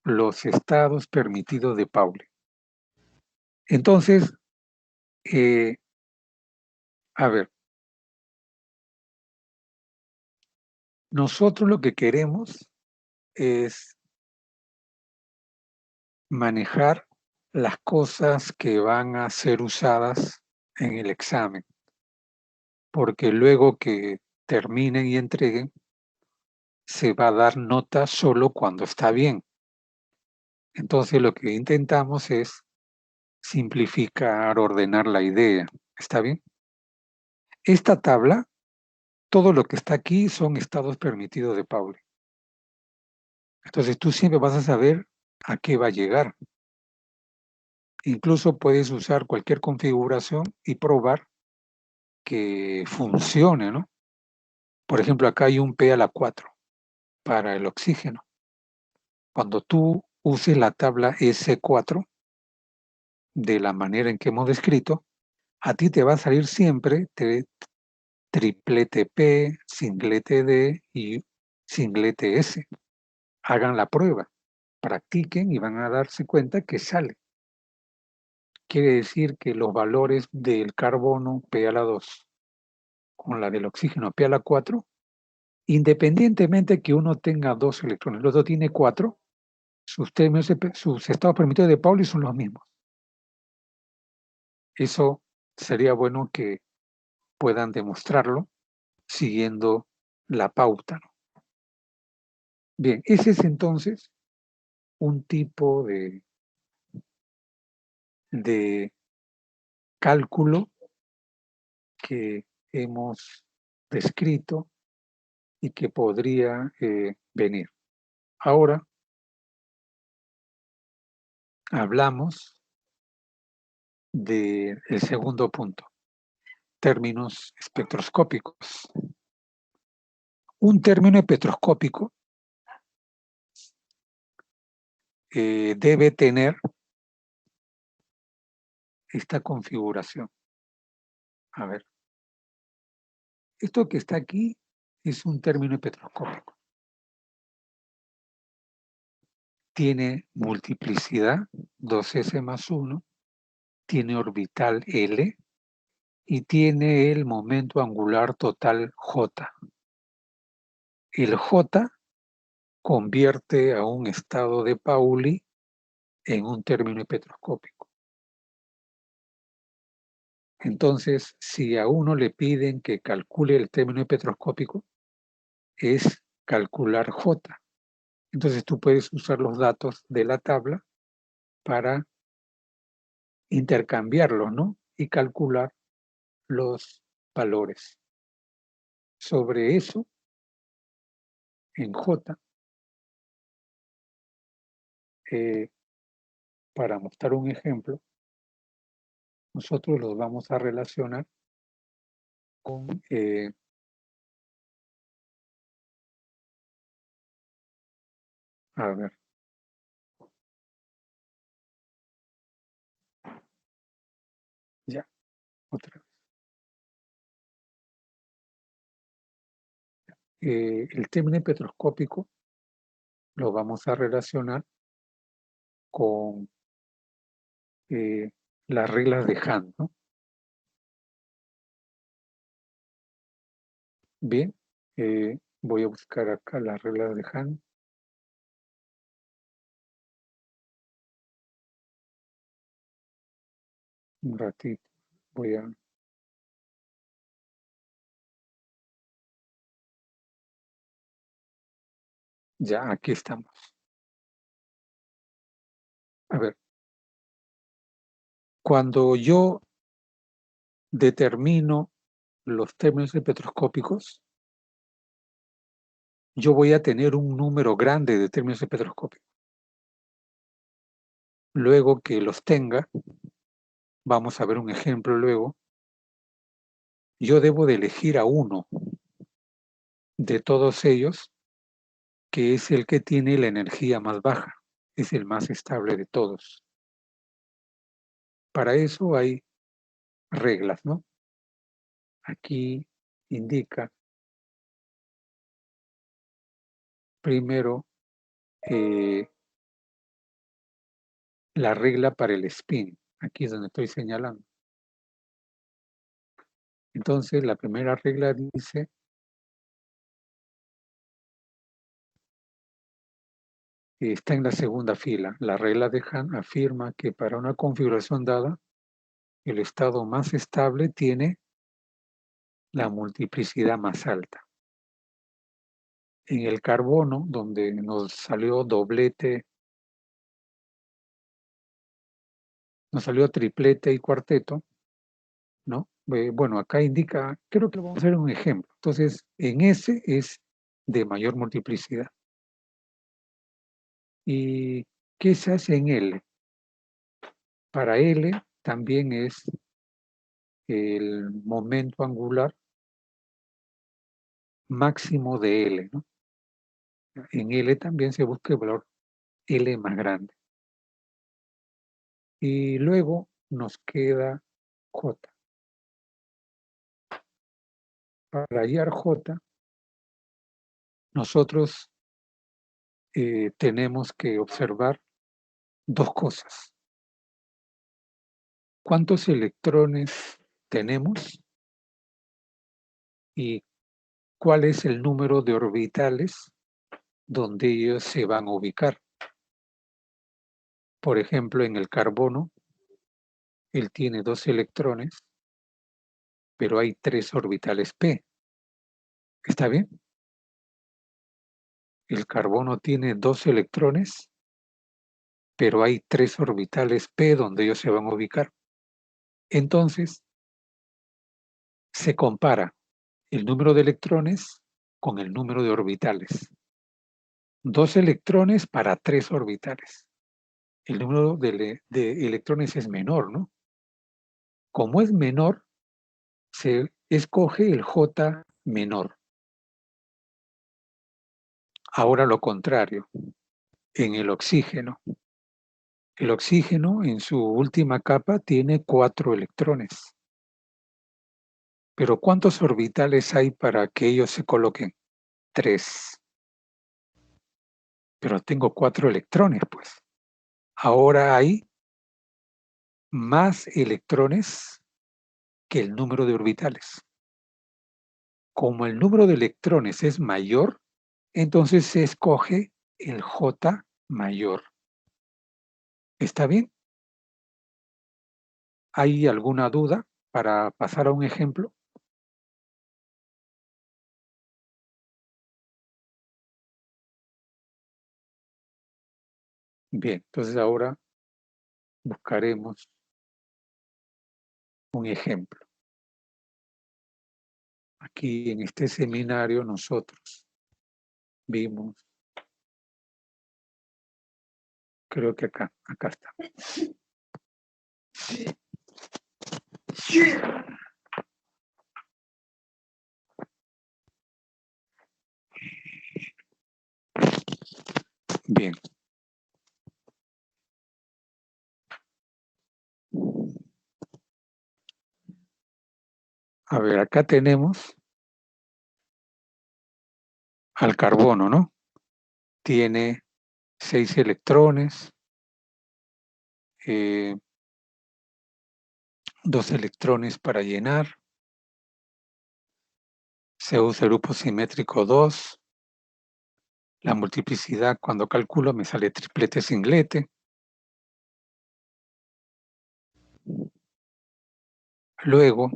los estados permitidos de Pauli. Entonces, a ver, nosotros lo que queremos es manejar las cosas que van a ser usadas en el examen, porque luego que terminen y entreguen, se va a dar nota solo cuando está bien. Entonces lo que intentamos es simplificar, ordenar la idea. ¿Está bien? Esta tabla, todo lo que está aquí son estados permitidos de Pauli. Entonces tú siempre vas a saber a qué va a llegar. Incluso puedes usar cualquier configuración y probar que funcione, ¿no? Por ejemplo, acá hay un P a la 4 para el oxígeno. Cuando tú uses la tabla S4 de la manera en que hemos descrito, a ti te va a salir siempre triplete P, singlete D y singlete S. Hagan la prueba, practiquen y van a darse cuenta que sale. Quiere decir que los valores del carbono P a la 2 con la del oxígeno P a la 4, independientemente que uno tenga 2 electrones, el otro tiene 4, sus estados permitidos de Pauli son los mismos. Eso sería bueno que puedan demostrarlo siguiendo la pauta, ¿no? Bien, ese es entonces un tipo de cálculo que hemos descrito y que podría venir. Ahora hablamos del segundo punto, términos espectroscópicos. Un término espectroscópico debe tener esta configuración. A ver, esto que está aquí es un término espectroscópico. Tiene multiplicidad, 2s más 1, tiene orbital L y tiene el momento angular total J. El J convierte a un estado de Pauli en un término espectroscópico. Entonces, si a uno le piden que calcule el término espectroscópico, es calcular J. Entonces tú puedes usar los datos de la tabla para intercambiarlos, ¿no? Y calcular los valores. Sobre eso, en J, para mostrar un ejemplo, nosotros los vamos a relacionar con a ver. Ya, otra vez. El término espectroscópico lo vamos a relacionar con las reglas de Hahn, ¿no? Bien, voy a buscar acá las reglas de Hahn. Un ratito, voy a... Ya, aquí estamos. A ver, cuando yo determino los términos espectroscópicos, yo voy a tener un número grande de términos espectroscópicos. Luego que los tenga, vamos a ver un ejemplo luego, yo debo de elegir a uno de todos ellos, que es el que tiene la energía más baja, es el más estable de todos. para eso hay reglas, ¿no? Aquí indica primero la regla para el spin. Aquí es donde estoy señalando. Entonces, la primera regla dice está en la segunda fila. La regla de Hahn afirma que para una configuración dada, el estado más estable tiene la multiplicidad más alta. En el carbono, donde nos salió doblete, nos salió triplete y cuarteto, ¿no? Bueno, acá indica, creo que vamos a hacer un ejemplo. Entonces, en ese es de mayor multiplicidad. ¿Y qué se hace en L? Para L también es el momento angular máximo de L, ¿no? En L también se busca el valor L más grande. Y luego nos queda J. Para hallar J, nosotros tenemos que observar dos cosas. ¿Cuántos electrones tenemos? Y cuál es el número de orbitales donde ellos se van a ubicar. Por ejemplo, en el carbono, él tiene 2 electrones, pero hay 3 orbitales p. ¿Está bien? El carbono tiene 2 electrones, pero hay 3 orbitales p donde ellos se van a ubicar. Entonces, se compara el número de electrones con el número de orbitales. 2 electrones para 3 orbitales. El número de electrones es menor, ¿no? Como es menor, se escoge el J menor. Ahora lo contrario, en el oxígeno. El oxígeno en su última capa tiene 4 electrones. Pero ¿cuántos orbitales hay para que ellos se coloquen? 3. Pero tengo 4 electrones, pues. Ahora hay más electrones que el número de orbitales. Como el número de electrones es mayor, entonces se escoge el J mayor. ¿Está bien? ¿Hay alguna duda para pasar a un ejemplo? Bien, entonces ahora buscaremos un ejemplo. Aquí en este seminario nosotros vimos, creo que acá está. Bien. A ver, acá tenemos al carbono, ¿no? Tiene 6 electrones, 2 electrones para llenar. Se usa el grupo simétrico 2. La multiplicidad, cuando calculo, me sale triplete singlete. Luego,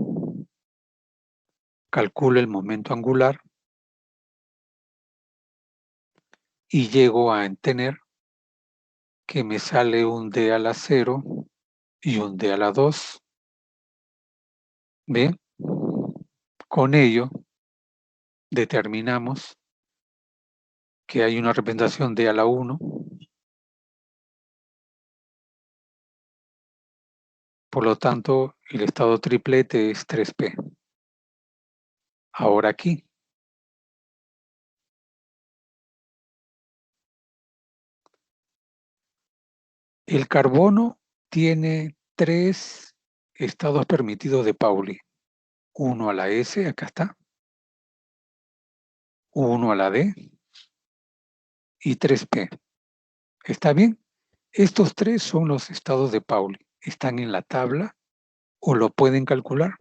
calculo el momento angular y llego a tener que me sale un D a la 0 y un D a la 2. ¿Bien? Con ello, determinamos que hay una representación D a la 1. Por lo tanto, el estado triplete es 3p. Ahora aquí. El carbono tiene 3 estados permitidos de Pauli. 1 a la S, acá está. 1 a la D. Y 3P. ¿Está bien? Estos 3 son los estados de Pauli. Están en la tabla o lo pueden calcular.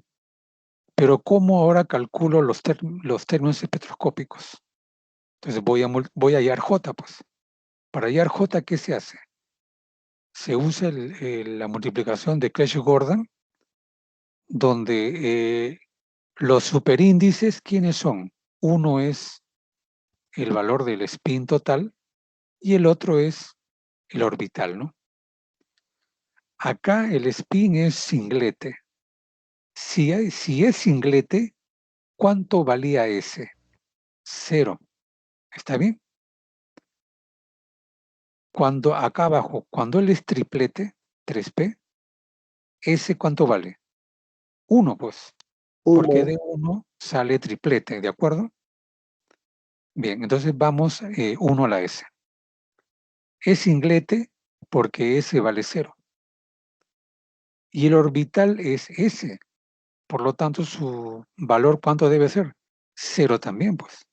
Pero ¿cómo ahora calculo los términos espectroscópicos? Entonces voy a hallar J, pues. Para hallar J, ¿qué se hace? Se usa la multiplicación de Clebsch-Gordan, donde los superíndices, ¿quiénes son? Uno es el valor del spin total y el otro es el orbital, ¿no? Acá el spin es singlete. Si es singlete, ¿cuánto valía ese? 0. ¿Está bien? Cuando acá abajo, cuando él es triplete, 3P, ¿ese cuánto vale? 1, pues. Porque de 1 sale triplete, ¿de acuerdo? Bien, entonces vamos 1 a la S. Es singlete porque S vale 0. Y el orbital es S. Por lo tanto, su valor, ¿cuánto debe ser? 0 también, pues.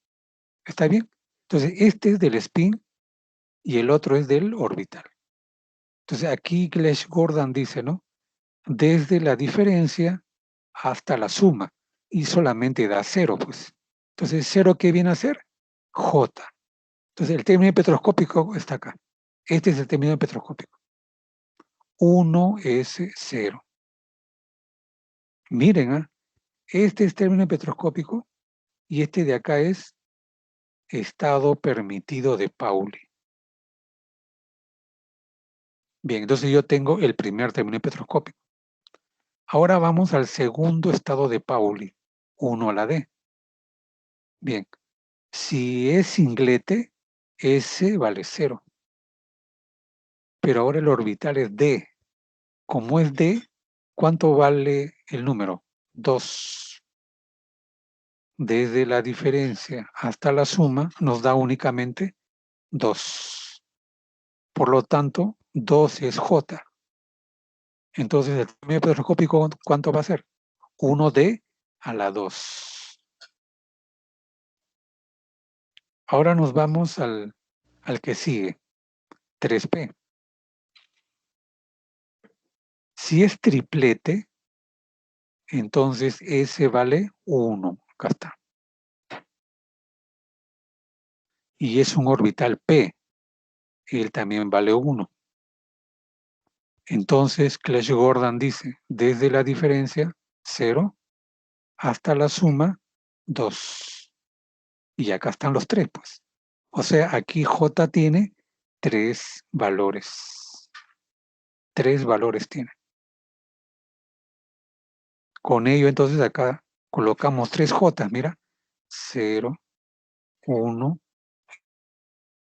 ¿Está bien? Entonces, este es del spin y el otro es del orbital. Entonces, aquí Clebsch-Gordan dice, ¿no? Desde la diferencia hasta la suma. Y solamente da 0, pues. Entonces, 0, ¿qué viene a ser? J. Entonces, el término petroscópico está acá. Este es el término petroscópico. 1S0. Miren, este es término petroscópico y este de acá es estado permitido de Pauli. Bien, entonces yo tengo el primer término petroscópico. Ahora vamos al segundo estado de Pauli, 1 a la D. Bien, si es singlete, S vale 0. Pero ahora el orbital es D. Como es D, ¿cuánto vale el número? 2. Desde la diferencia hasta la suma nos da únicamente 2. Por lo tanto, 2 es J. Entonces, el término petroscópico, ¿cuánto va a ser? 1D a la 2. Ahora nos vamos al que sigue, 3P. Si es triplete, entonces S vale 1. Acá está. Y es un orbital P. Él también vale 1. Entonces, Clebsch-Gordan dice, desde la diferencia, 0, hasta la suma, 2. Y acá están los 3, pues. O sea, aquí J tiene 3 valores. 3 valores tiene. Con ello, entonces, acá colocamos 3 J, mira. 0, 1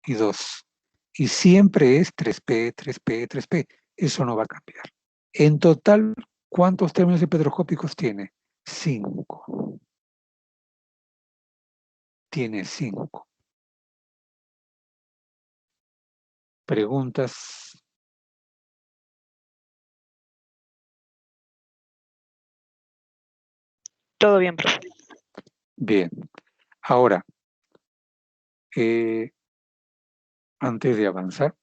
y 2. Y siempre es 3P, 3P, 3P. Eso no va a cambiar. En total, ¿cuántos términos petroscópicos tiene? 5. Tiene 5. ¿Preguntas? Todo bien, profe. Bien. Ahora, antes de avanzar,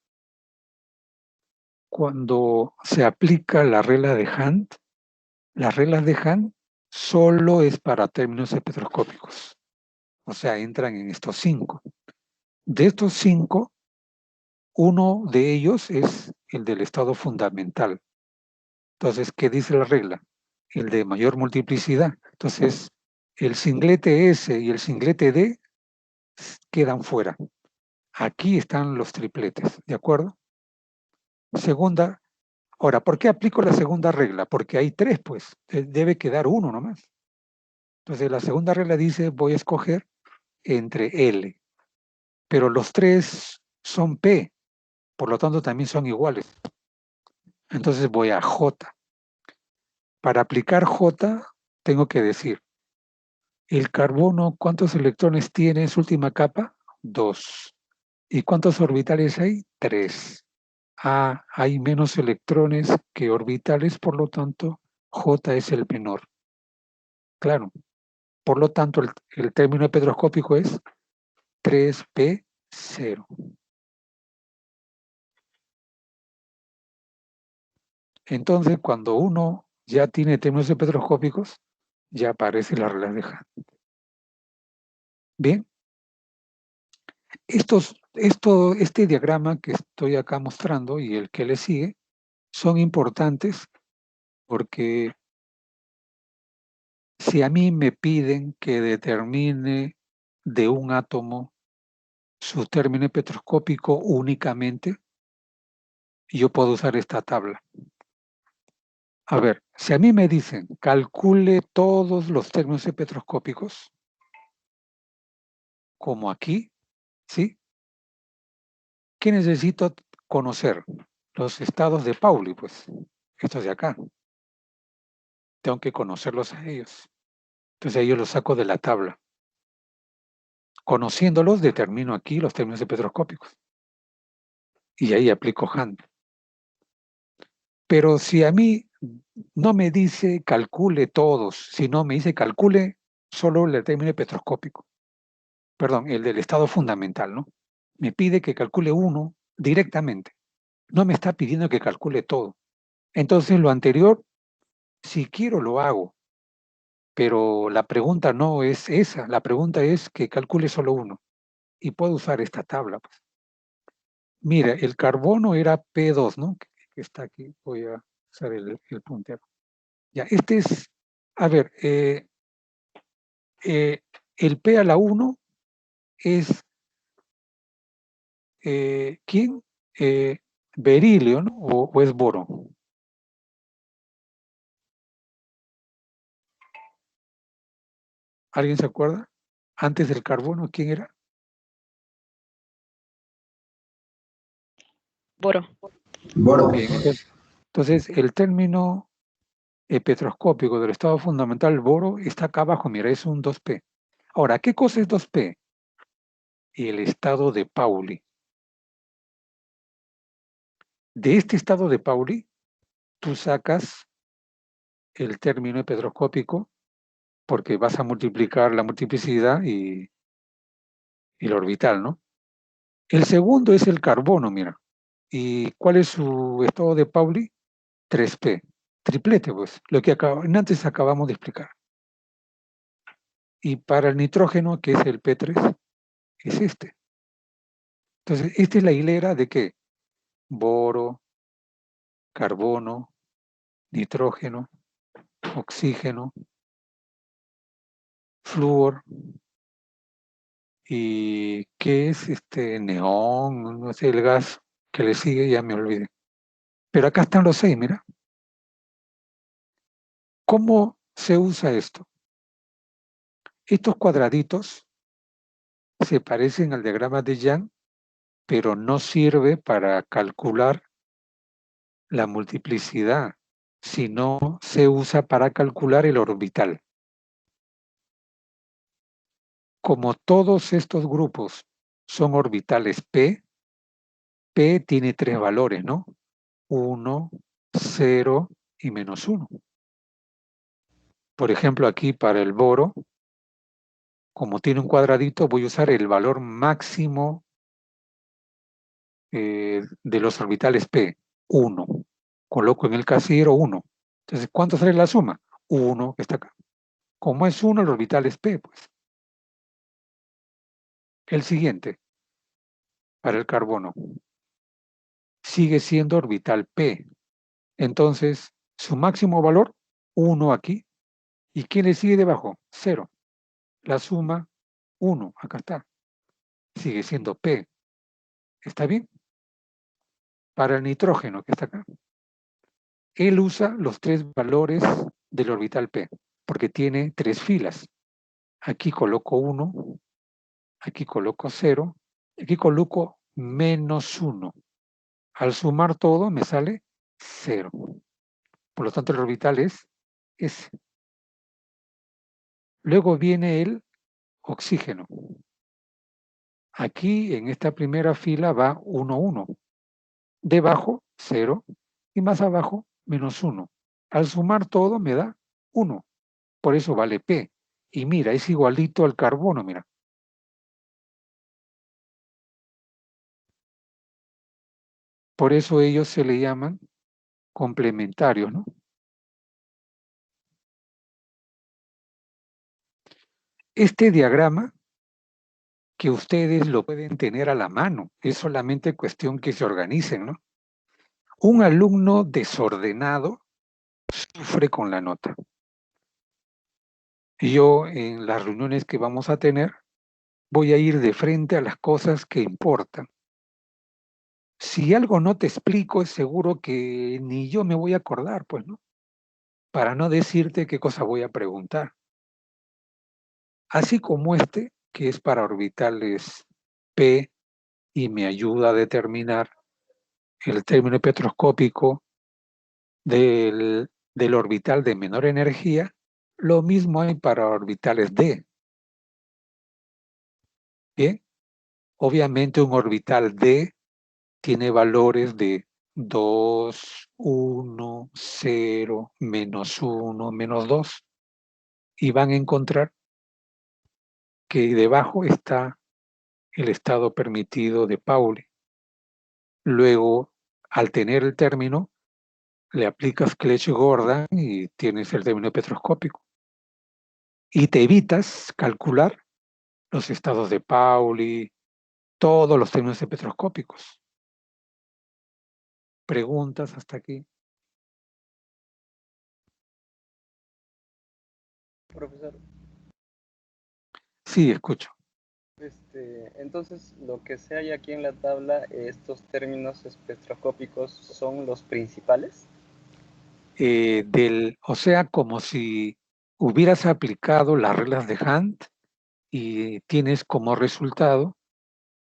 cuando se aplica la regla de Hunt, las reglas de Hunt solo es para términos espectroscópicos. O sea, entran en estos 5. De estos 5, uno de ellos es el del estado fundamental. Entonces, ¿qué dice la regla? El de mayor multiplicidad. Entonces, el singlete S y el singlete D quedan fuera. Aquí están los tripletes, ¿de acuerdo? Segunda. Ahora, ¿por qué aplico la segunda regla? Porque hay 3, pues. Debe quedar 1 nomás. Entonces, la segunda regla dice, voy a escoger entre L. Pero los 3 son P. Por lo tanto, también son iguales. Entonces, voy a J. Para aplicar J, tengo que decir, el carbono, ¿cuántos electrones tiene en su última capa? 2. ¿Y cuántos orbitales hay? 3. A hay menos electrones que orbitales, por lo tanto, J es el menor. Claro. Por lo tanto, el término espectroscópico es 3P0. Entonces, cuando uno ya tiene términos espectroscópicos, ya aparece la regla de Hunt. Bien. Este diagrama que estoy acá mostrando y el que le sigue son importantes porque si a mí me piden que determine de un átomo su término espectroscópico únicamente, yo puedo usar esta tabla. A ver, si a mí me dicen calcule todos los términos espectroscópicos, como aquí, ¿sí? ¿Qué necesito conocer? Los estados de Pauli, pues, estos de acá. Tengo que conocerlos a ellos. Entonces ellos los saco de la tabla. Conociéndolos, determino aquí los términos espectroscópicos. Y ahí aplico Hunt. Pero si a mí no me dice calcule todos, sino me dice calcule solo el término espectroscópico. Perdón, el del estado fundamental, ¿no? Me pide que calcule uno directamente. No me está pidiendo que calcule todo. Entonces lo anterior, si quiero lo hago. Pero la pregunta no es esa. La pregunta es que calcule solo uno. Y puedo usar esta tabla, pues. Mira, el carbono era P2, ¿no? Que está aquí. Voy a usar el puntero. Ya, este es, a ver, el P a la 1 es, ¿quién? Berilio, ¿no? O es boro. ¿Alguien se acuerda? Antes del carbono, ¿quién era? Boro. Boro. Bien, entonces el término espectroscópico del estado fundamental boro está acá abajo, mira, es un 2P. Ahora, ¿qué cosa es 2P? El estado de Pauli. De este estado de Pauli, tú sacas el término espectroscópico porque vas a multiplicar la multiplicidad y el orbital, ¿no? El segundo es el carbono, mira. ¿Y cuál es su estado de Pauli? 3P. Triplete, pues, lo que antes acabamos de explicar. Y para el nitrógeno, que es el P3, es este. Entonces, esta es la hilera de ¿qué? Boro, carbono, nitrógeno, oxígeno, flúor, y ¿qué es este neón? No sé, el gas que le sigue, ya me olvidé. Pero acá están los 6, mira. ¿Cómo se usa esto? Estos cuadraditos se parecen al diagrama de Young, pero no sirve para calcular la multiplicidad, sino se usa para calcular el orbital. Como todos estos grupos son orbitales P tiene 3 valores, ¿no? 1, 0 y menos 1. Por ejemplo, aquí para el boro, como tiene un cuadradito, voy a usar el valor máximo de los orbitales P, 1. Coloco en el casillero 1. Entonces, ¿cuánto sale la suma? 1, que está acá. Como es 1, el orbital es P, pues. El siguiente, para el carbono, sigue siendo orbital P. Entonces, su máximo valor, 1 aquí. ¿Y quién le sigue debajo? 0. La suma, 1, acá está. Sigue siendo P. ¿Está bien? Para el nitrógeno, que está acá, él usa los 3 valores del orbital P, porque tiene 3 filas. Aquí coloco 1, aquí coloco 0, aquí coloco menos 1. Al sumar todo me sale 0. Por lo tanto, el orbital es S. Luego viene el Debajo, 0, y más abajo, -1. Al sumar todo me da 1. Por eso vale P. Y mira, es igualito al carbono, mira. Por eso ellos se le llaman complementarios, ¿no? Este diagrama, que ustedes lo pueden tener a la mano, es solamente cuestión que se organicen, ¿no? Un alumno desordenado sufre con la nota. Yo, en las reuniones que vamos a tener, voy a ir de frente a las cosas que importan. Si algo no te explico, es seguro que ni yo me voy a acordar, pues, ¿no? Para no decirte qué cosa voy a preguntar. Así como este, que es para orbitales P y me ayuda a determinar el término espectroscópico del orbital de menor energía, lo mismo hay para orbitales D. Bien, obviamente un orbital D tiene valores de 2, 1, 0, -1, -2, y van a encontrar que debajo está el estado permitido de Pauli. Luego, al tener el término, le aplicas Clebsch-Gordan y tienes el término espectroscópico. Y te evitas calcular los estados de Pauli, todos los términos espectroscópicos. ¿Preguntas hasta aquí? Profesor, Sí, escucho. entonces lo que se hay aquí en la tabla, estos términos espectroscópicos son los principales. O sea, como si hubieras aplicado las reglas de Hunt y tienes como resultado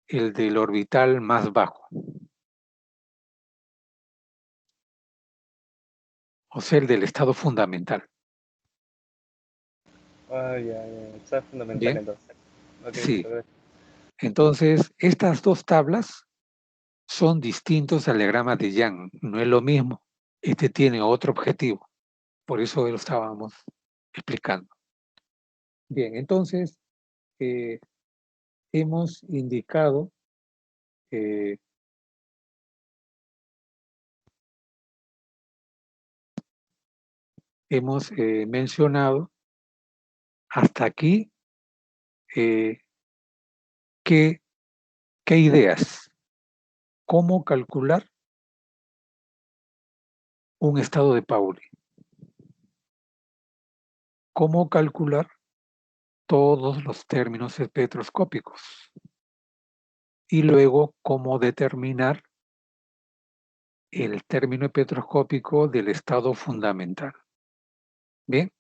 el del orbital más bajo. O sea, el del estado fundamental. Ya, está fundamental Bien, entonces. Ok, sí. profesor. Entonces, estas dos tablas son distintos al diagrama de Young. No es lo mismo. Este tiene otro objetivo. Por eso lo estábamos explicando. Bien, entonces, hemos indicado hemos mencionado hasta aquí qué ideas, cómo calcular un estado de Pauli, cómo calcular todos los términos espectroscópicos y luego cómo determinar el término espectroscópico del estado fundamental. Bien,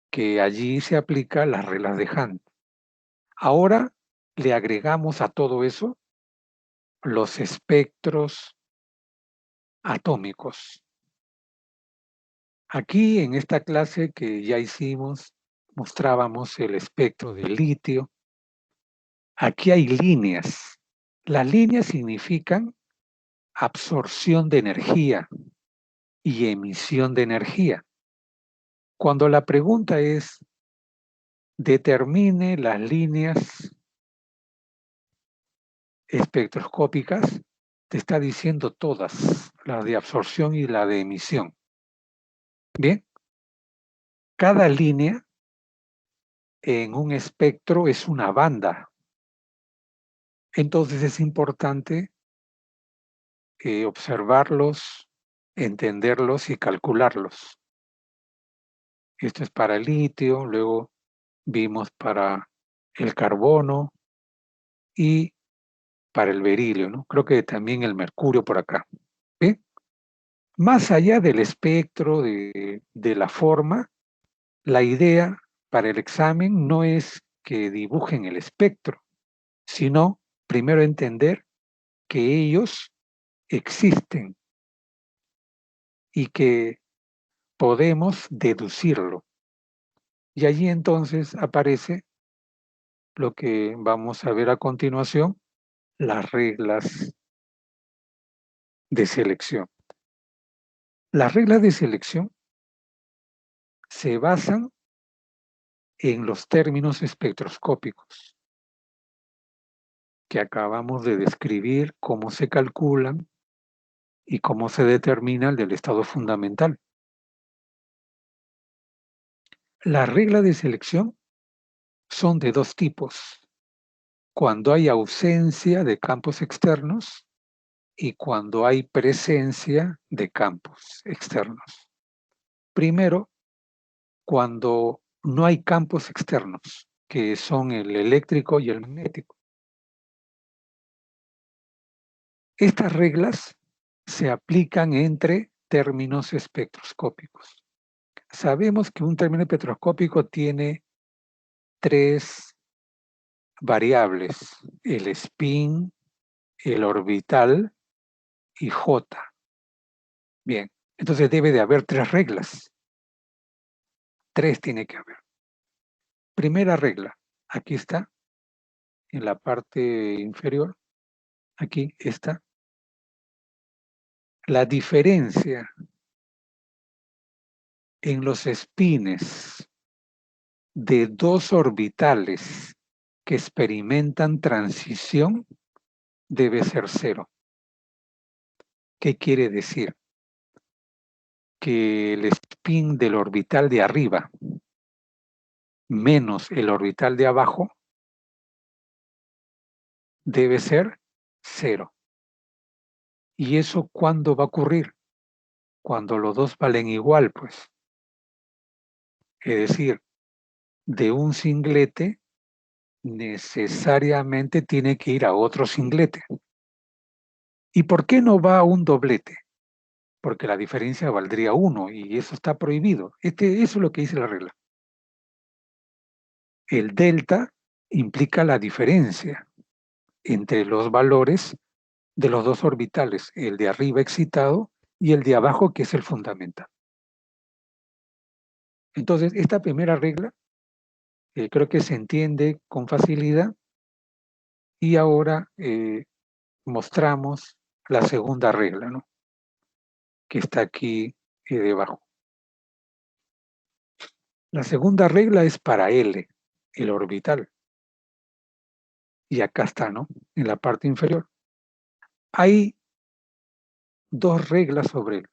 que allí se aplica las reglas de Hunt. Ahora le agregamos a todo eso los espectros atómicos. Aquí en esta clase que ya hicimos, mostrábamos el espectro del litio. Aquí hay líneas. Las líneas significan absorción de energía y emisión de energía. Cuando la pregunta es, determine las líneas espectroscópicas, te está diciendo todas, la de absorción y la de emisión. Bien, cada línea en un espectro es una banda. Entonces es importante observarlos, entenderlos y calcularlos. Esto es para el litio, luego vimos para el carbono y para el berilio, ¿no? Creo que también el mercurio por acá. ¿Bien? Más allá del espectro, de la forma, la idea para el examen no es que dibujen el espectro, sino primero entender que ellos existen y que podemos deducirlo. Y allí entonces aparece lo que vamos a ver a continuación, las reglas de selección. Las reglas de selección se basan en los términos espectroscópicos que acabamos de describir, cómo se calculan y cómo se determina el del estado fundamental. Las reglas de selección son de dos tipos: cuando hay ausencia de campos externos y cuando hay presencia de campos externos. Primero, cuando no hay campos externos, que son el eléctrico y el magnético. Estas reglas se aplican entre términos espectroscópicos. Sabemos que un término espectroscópico tiene tres variables: el spin, el orbital y J. Bien, entonces debe de haber tres reglas. Tres tiene que haber. Primera regla, aquí está, en la parte inferior, aquí está. La diferencia en los spines de dos orbitales que experimentan transición debe ser cero. ¿Qué quiere decir? Que el spin del orbital de arriba menos el orbital de abajo debe ser cero. ¿Y eso cuándo va a ocurrir? Cuando los dos valen igual, pues. Es decir, de un singlete necesariamente tiene que ir a otro singlete. ¿Y por qué no va a un doblete? Porque la diferencia valdría 1 y eso está prohibido. Eso es lo que dice la regla. El delta implica la diferencia entre los valores de los dos orbitales, el de arriba excitado y el de abajo, que es el fundamental. Entonces, esta primera regla creo que se entiende con facilidad y ahora mostramos la segunda regla, ¿no?, que está aquí debajo. La segunda regla es para L, el orbital. Y acá está, ¿no?, en la parte inferior. Hay dos reglas sobre él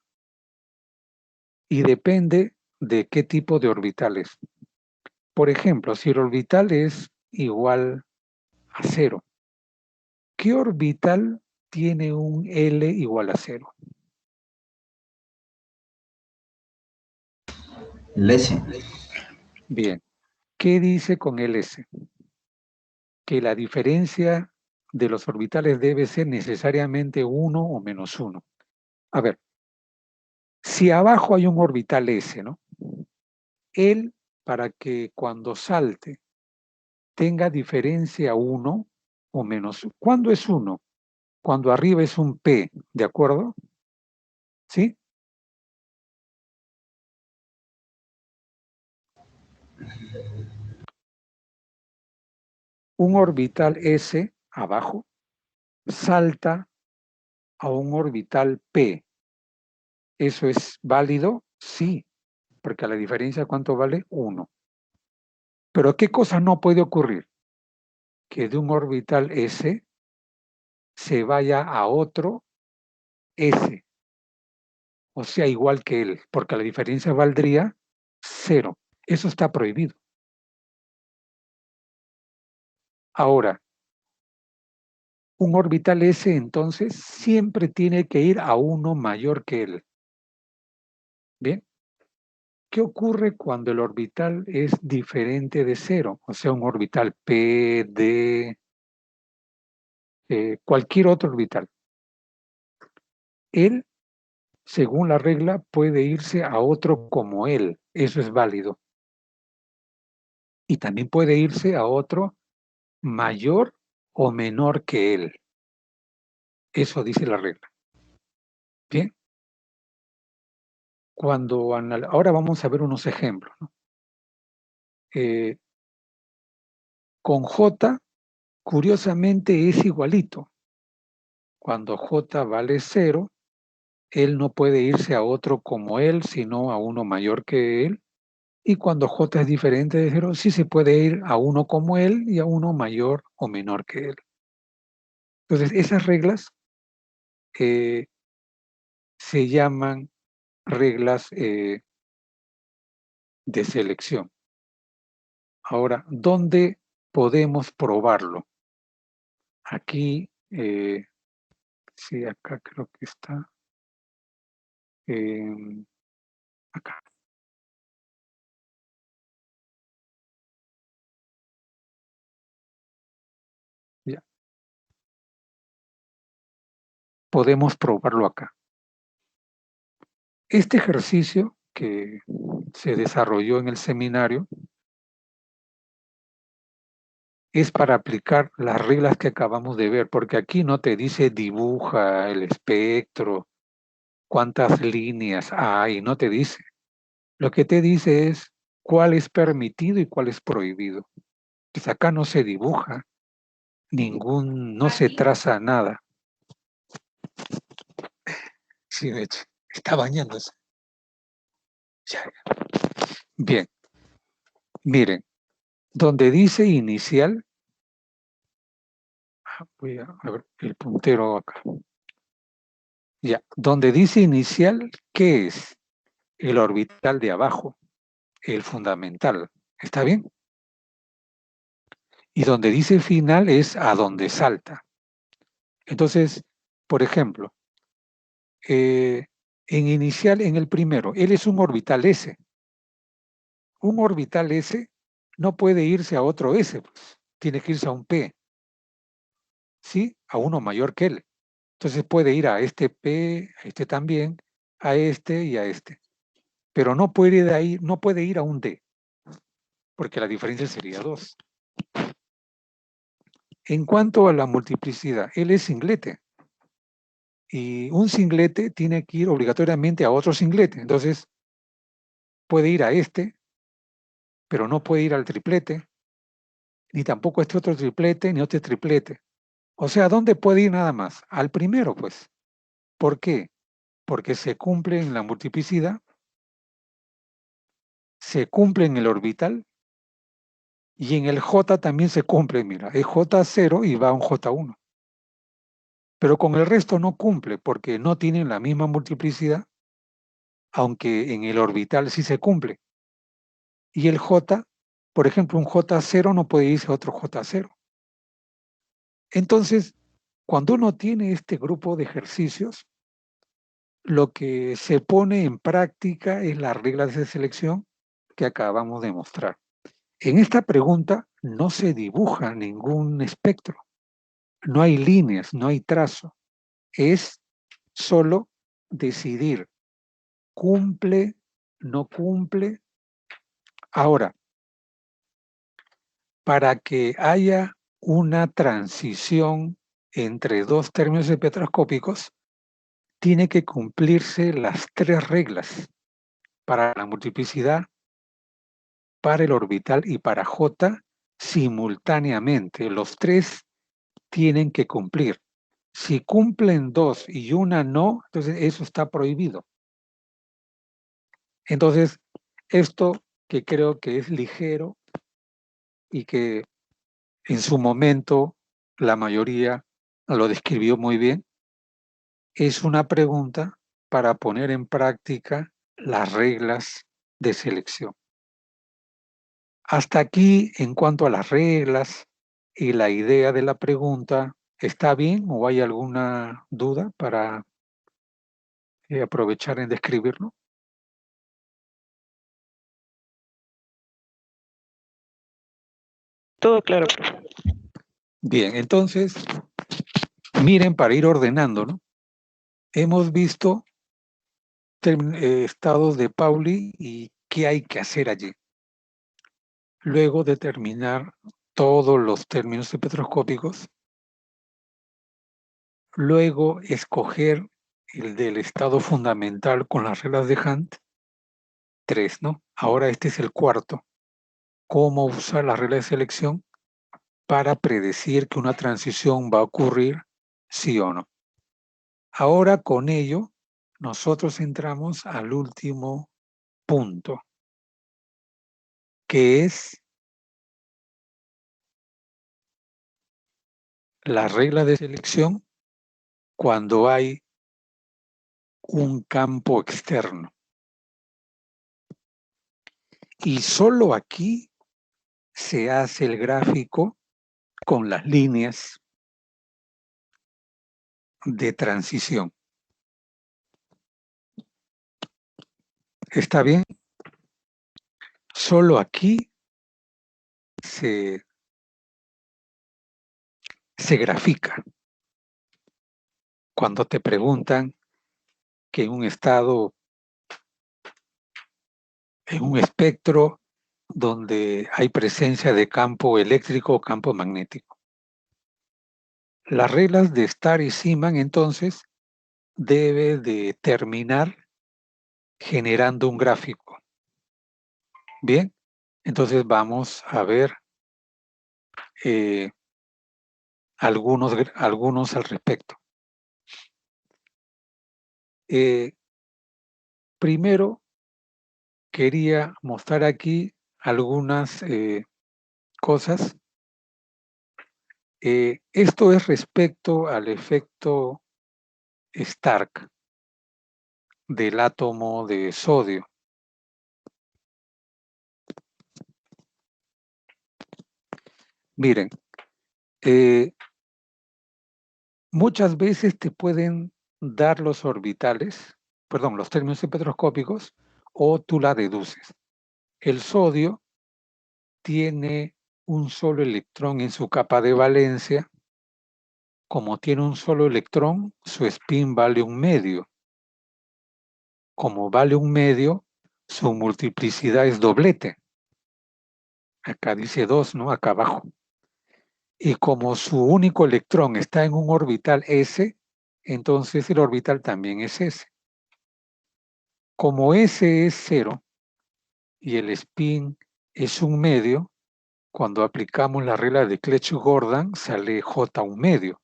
y depende de qué tipo de orbitales. Por ejemplo, si el orbital es igual a 0, ¿qué orbital tiene un L igual a 0? El S. Bien, ¿qué dice con el S? Que la diferencia de los orbitales debe ser necesariamente 1 o menos 1. A ver, si abajo hay un orbital S, ¿no?, él, para que cuando salte tenga diferencia 1 o menos 1. ¿Cuándo es 1? Cuando arriba es un P, ¿de acuerdo? ¿Sí? Un orbital S abajo salta a un orbital P. ¿Eso es válido? Sí, porque la diferencia, ¿cuánto vale? 1. Pero ¿qué cosa no puede ocurrir? Que de un orbital S se vaya a otro S, o sea, igual que él, porque la diferencia valdría 0. Eso está prohibido. Ahora, un orbital S entonces siempre tiene que ir a uno mayor que él. Bien. ¿Qué ocurre cuando el orbital es diferente de 0? O sea, un orbital P, D, cualquier otro orbital. Él, según la regla, puede irse a otro como él. Eso es válido. Y también puede irse a otro mayor o menor que él. Eso dice la regla. Bien. Ahora vamos a ver unos ejemplos, ¿no? Con J, curiosamente, es igualito. Cuando J vale 0, él no puede irse a otro como él, sino a uno mayor que él. Y cuando J es diferente de 0, sí se puede ir a uno como él y a uno mayor o menor que él. Entonces, esas reglas se llaman reglas de selección. Ahora, ¿dónde podemos probarlo? Aquí, sí, acá creo que está. Acá. Ya. Podemos probarlo acá. Este ejercicio que se desarrolló en el seminario es para aplicar las reglas que acabamos de ver, porque aquí no te dice dibuja el espectro, cuántas líneas hay, no te dice. Lo que te dice es cuál es permitido y cuál es prohibido. Pues acá no se dibuja no se traza nada. Sí, de hecho, está bañándose. Ya. Bien, miren, donde dice inicial, voy a ver el puntero acá. Ya, donde dice inicial, ¿qué es? El orbital de abajo, el fundamental. ¿Está bien? Y donde dice final es a donde salta. Entonces, por ejemplo, en inicial, en el primero, él es un orbital S. Un orbital S no puede irse a otro S, pues. Tiene que irse a un P, ¿sí? A uno mayor que él. Entonces puede ir a este P, a este también, a este y a este. Pero no puede ir de ahí, no puede ir a un D, porque la diferencia sería 2. En cuanto a la multiplicidad, él es singlete. Y un singlete tiene que ir obligatoriamente a otro singlete. Entonces, puede ir a este, pero no puede ir al triplete, ni tampoco a este otro triplete, ni a este triplete. O sea, ¿dónde puede ir nada más? Al primero, pues. ¿Por qué? Porque se cumple en la multiplicidad, se cumple en el orbital, y en el J también se cumple, mira, es J0 y va a un J1. Pero con el resto no cumple, porque no tienen la misma multiplicidad, aunque en el orbital sí se cumple. Y el J, por ejemplo, un J0 no puede irse a otro J0. Entonces, cuando uno tiene este grupo de ejercicios, lo que se pone en práctica es las reglas de selección que acabamos de mostrar. En esta pregunta no se dibuja ningún espectro, no hay líneas, no hay trazo. Es solo decidir, cumple, no cumple. Ahora, para que haya una transición entre dos términos espectroscópicos, tiene que cumplirse las 3 reglas para la multiplicidad, para el orbital y para J simultáneamente. Los 3 tienen que cumplir. Si cumplen 2 y una no, entonces eso está prohibido. Entonces, esto que creo que es ligero y que en su momento la mayoría lo describió muy bien, es una pregunta para poner en práctica las reglas de selección. Hasta aquí, en cuanto a las reglas y la idea de la pregunta, ¿está bien o hay alguna duda para aprovechar en describirlo? Todo claro, profe. Bien, entonces, miren para ir ordenando, ¿no? Hemos visto estados de Pauli y qué hay que hacer allí. Luego determinar todos los términos espectroscópicos. Luego escoger el del estado fundamental con las reglas de Hunt. 3, ¿no? Ahora este es el cuarto. Cómo usar la regla de selección para predecir que una transición va a ocurrir, sí o no. Ahora con ello nosotros entramos al último punto, que es la regla de selección cuando hay un campo externo. Y solo aquí se hace el gráfico con las líneas de transición. ¿Está bien? Solo aquí se grafica. Cuando te preguntan que en un estado, en un espectro donde hay presencia de campo eléctrico o campo magnético. Las reglas de Starr y Zeeman, entonces, debe de terminar generando un gráfico. Bien, entonces vamos a ver algunos al respecto. Primero, quería mostrar aquí algunas cosas. Esto es respecto al efecto Stark del átomo de sodio. Miren, muchas veces te pueden dar los orbitales, perdón, los términos espectroscópicos, o tú la deduces. El sodio tiene un solo electrón en su capa de valencia. Como tiene un solo electrón, su spin vale 1/2. Como vale 1/2, su multiplicidad es doblete. Acá dice 2, ¿no? Acá abajo. Y como su único electrón está en un orbital S, entonces el orbital también es S. Como S es 0 y el spin es 1/2, cuando aplicamos la regla de Clebsch-Gordan sale J 1/2.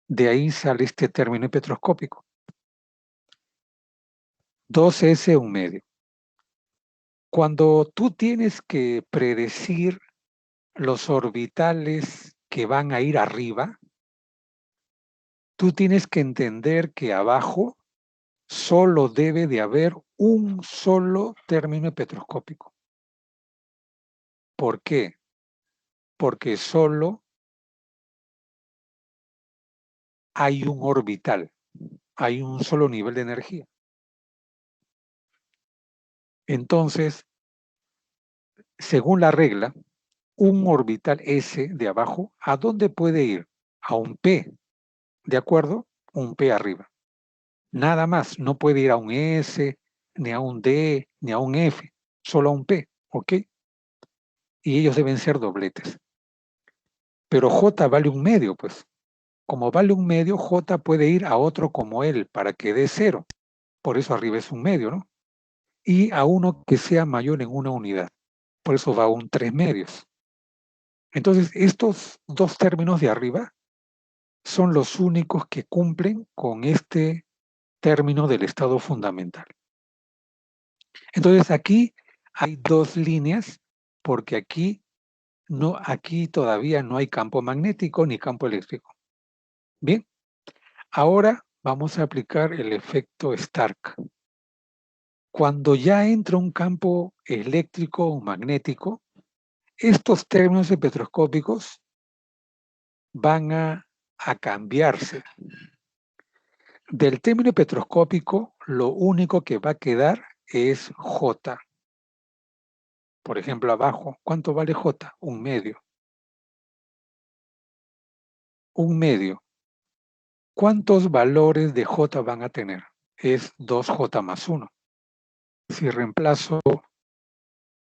De ahí sale este término espectroscópico. 2S 1/2. Cuando tú tienes que predecir los orbitales que van a ir arriba, tú tienes que entender que abajo solo debe de haber un solo término espectroscópico. ¿Por qué? Porque solo hay un orbital, hay un solo nivel de energía. Entonces, según la regla, un orbital S de abajo, ¿a dónde puede ir? A un P, ¿de acuerdo? Un P arriba. Nada más, no puede ir a un S, ni a un D, ni a un F, solo a un P, ¿ok? Y ellos deben ser dobletes. Pero J vale 1/2, pues. Como vale 1/2, J puede ir a otro como él para que dé 0. Por eso arriba es 1/2, ¿no? Y a uno que sea mayor en una unidad. Por eso va a un 3/2. Entonces, estos dos términos de arriba son los únicos que cumplen con este término del estado fundamental. Entonces, aquí hay dos líneas, porque aquí todavía no hay campo magnético ni campo eléctrico. Bien, ahora vamos a aplicar el efecto Stark. Cuando ya entra un campo eléctrico o magnético, estos términos espectroscópicos van a cambiarse. Del término espectroscópico, lo único que va a quedar es J. Por ejemplo, abajo, ¿cuánto vale J? 1/2. 1/2. ¿Cuántos valores de J van a tener? Es 2J más 1. Si reemplazo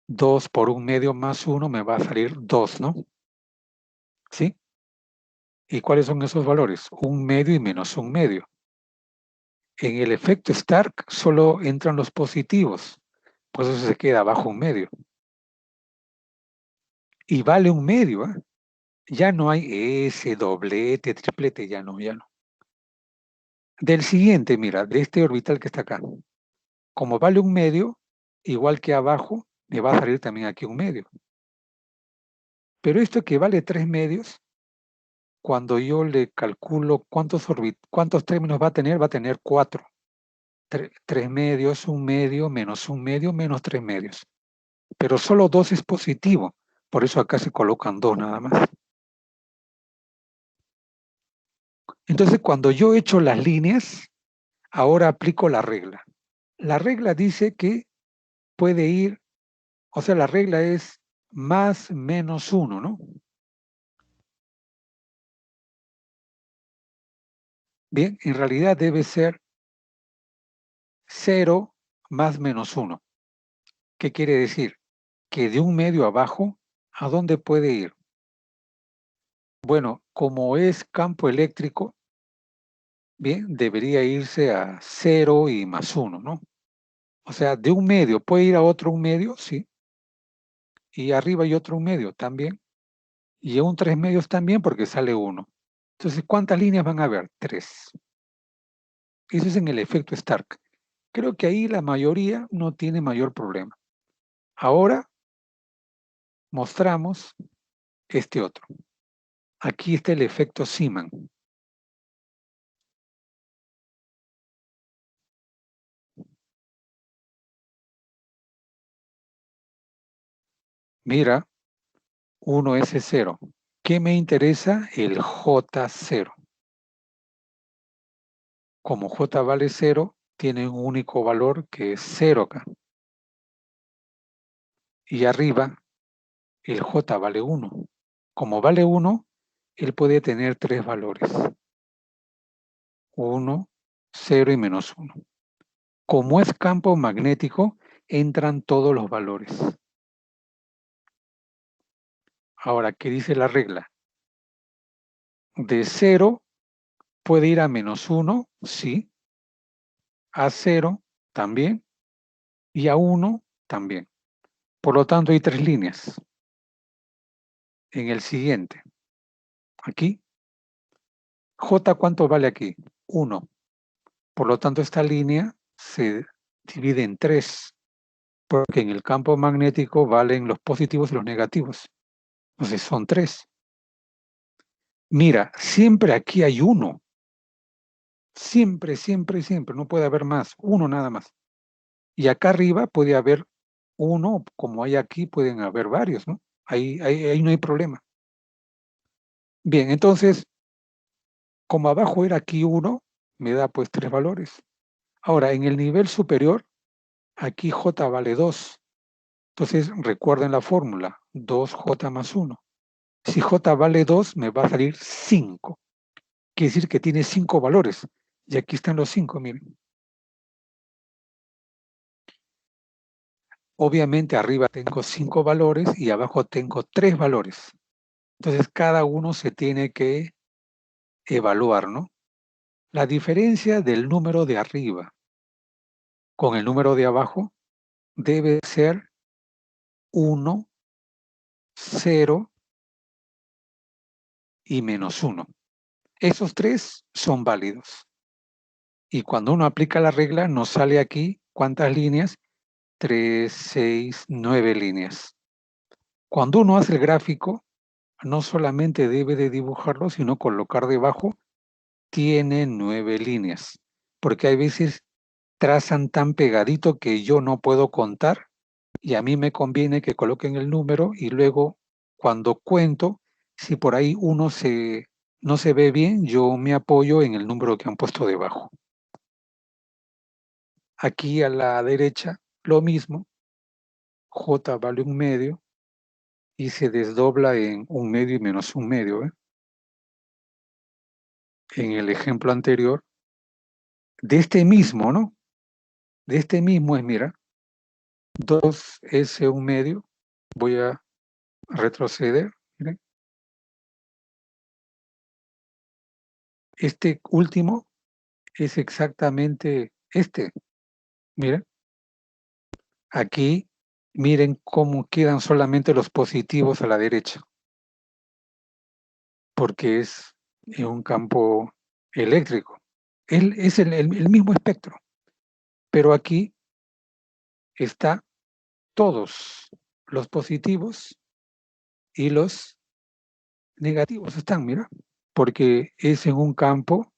2 por 1/2 más 1, me va a salir 2, ¿no? ¿Sí? ¿Y cuáles son esos valores? 1/2 y menos 1/2. En el efecto Stark solo entran los positivos, por eso se queda abajo 1/2. Y vale 1/2, ¿eh? Ya no hay S, doblete, triplete, ya no. Del siguiente, mira, de este orbital que está acá. Como vale 1/2, igual que abajo, me va a salir también aquí 1/2. Pero esto que vale 3/2, cuando yo le calculo cuántos términos va a tener 4. 3/2, 1/2, menos 1/2, menos 3/2. Pero solo 2 es positivo. Por eso acá se colocan 2 nada más. Entonces, cuando yo echo las líneas, ahora aplico la regla. La regla dice que puede ir, o sea, la regla es más menos 1, ¿no? Bien, en realidad debe ser 0 más menos 1. ¿Qué quiere decir? Que de 1/2 abajo, ¿a dónde puede ir? Bueno, como es campo eléctrico, bien, debería irse a 0 y más 1, ¿no? O sea, de 1/2, ¿puede ir a otro 1/2? Sí. Y arriba hay otro 1/2 también. Y a un 3/2 también porque sale 1. Entonces, ¿cuántas líneas van a haber? 3. Eso es en el efecto Stark. Creo que ahí la mayoría no tiene mayor problema. Ahora mostramos este otro. Aquí está el efecto Zeeman. Mira, 1S0. ¿Qué me interesa? El J0. Como J vale 0, tiene un único valor que es 0 acá. Y arriba, el J vale 1. Como vale 1, él puede tener 3 valores. 1, 0 y menos 1. Como es campo magnético, entran todos los valores. Ahora, ¿qué dice la regla? De 0 puede ir a menos 1, sí. A 0 también. Y a 1 también. Por lo tanto, hay 3 líneas. En el siguiente. Aquí. J, ¿cuánto vale aquí? 1. Por lo tanto, esta línea se divide en 3. Porque en el campo magnético valen los positivos y los negativos. Entonces, son 3. Mira, siempre aquí hay 1. Siempre, siempre, siempre. No puede haber más. 1 nada más. Y acá arriba puede haber 1, como hay aquí, pueden haber varios, ¿no? Ahí no hay problema. Bien, entonces, como abajo era aquí 1, me da pues 3 valores. Ahora, en el nivel superior, aquí J vale 2. Entonces, recuerden la fórmula, 2J más 1. Si J vale 2, me va a salir 5. Quiere decir que tiene 5 valores. Y aquí están los 5, miren. Obviamente arriba tengo 5 valores y abajo tengo 3 valores. Entonces cada uno se tiene que evaluar, ¿no? La diferencia del número de arriba con el número de abajo debe ser 1, 0 y menos 1. Esos 3 son válidos. Y cuando uno aplica la regla, nos sale aquí, ¿cuántas líneas? 3, 6, 9 líneas. Cuando uno hace el gráfico, no solamente debe de dibujarlo, sino colocar debajo, tiene 9 líneas. Porque hay veces trazan tan pegadito que yo no puedo contar y a mí me conviene que coloquen el número y luego cuando cuento, si por ahí no se ve bien, yo me apoyo en el número que han puesto debajo. Aquí a la derecha, lo mismo, J vale 1/2 y se desdobla en 1/2 y menos 1/2. En el ejemplo anterior, de este mismo, ¿no? De este mismo es, mira, 2S 1/2, voy a retroceder, miren. Este último es exactamente este, miren. Aquí, miren cómo quedan solamente los positivos a la derecha, porque es en un campo eléctrico. Es el mismo espectro, pero aquí está todos los positivos y los negativos están, mira, porque es en un campo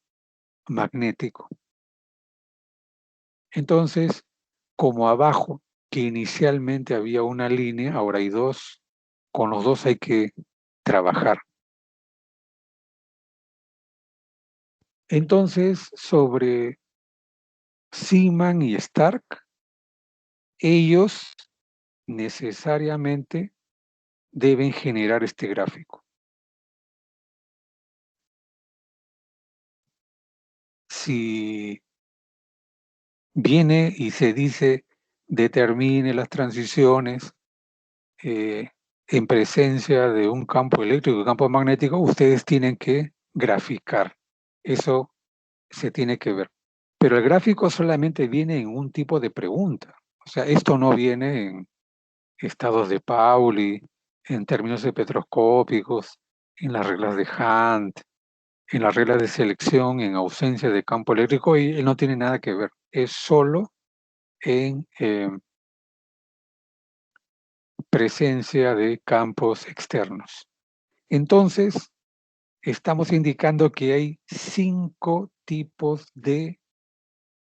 magnético. Entonces, como abajo, que inicialmente había una línea, ahora hay dos, con los dos hay que trabajar. Entonces, sobre Seaman y Stark, ellos necesariamente deben generar este gráfico. Si viene y se dice determine las transiciones en presencia de un campo eléctrico y un campo magnético, ustedes tienen que graficar. Eso se tiene que ver. Pero el gráfico solamente viene en un tipo de pregunta. O sea, esto no viene en estados de Pauli, en términos espectroscópicos, en las reglas de Hunt, en las reglas de selección, en ausencia de campo eléctrico, y no tiene nada que ver. Es solo en presencia de campos externos. Entonces, estamos indicando que hay 5 tipos de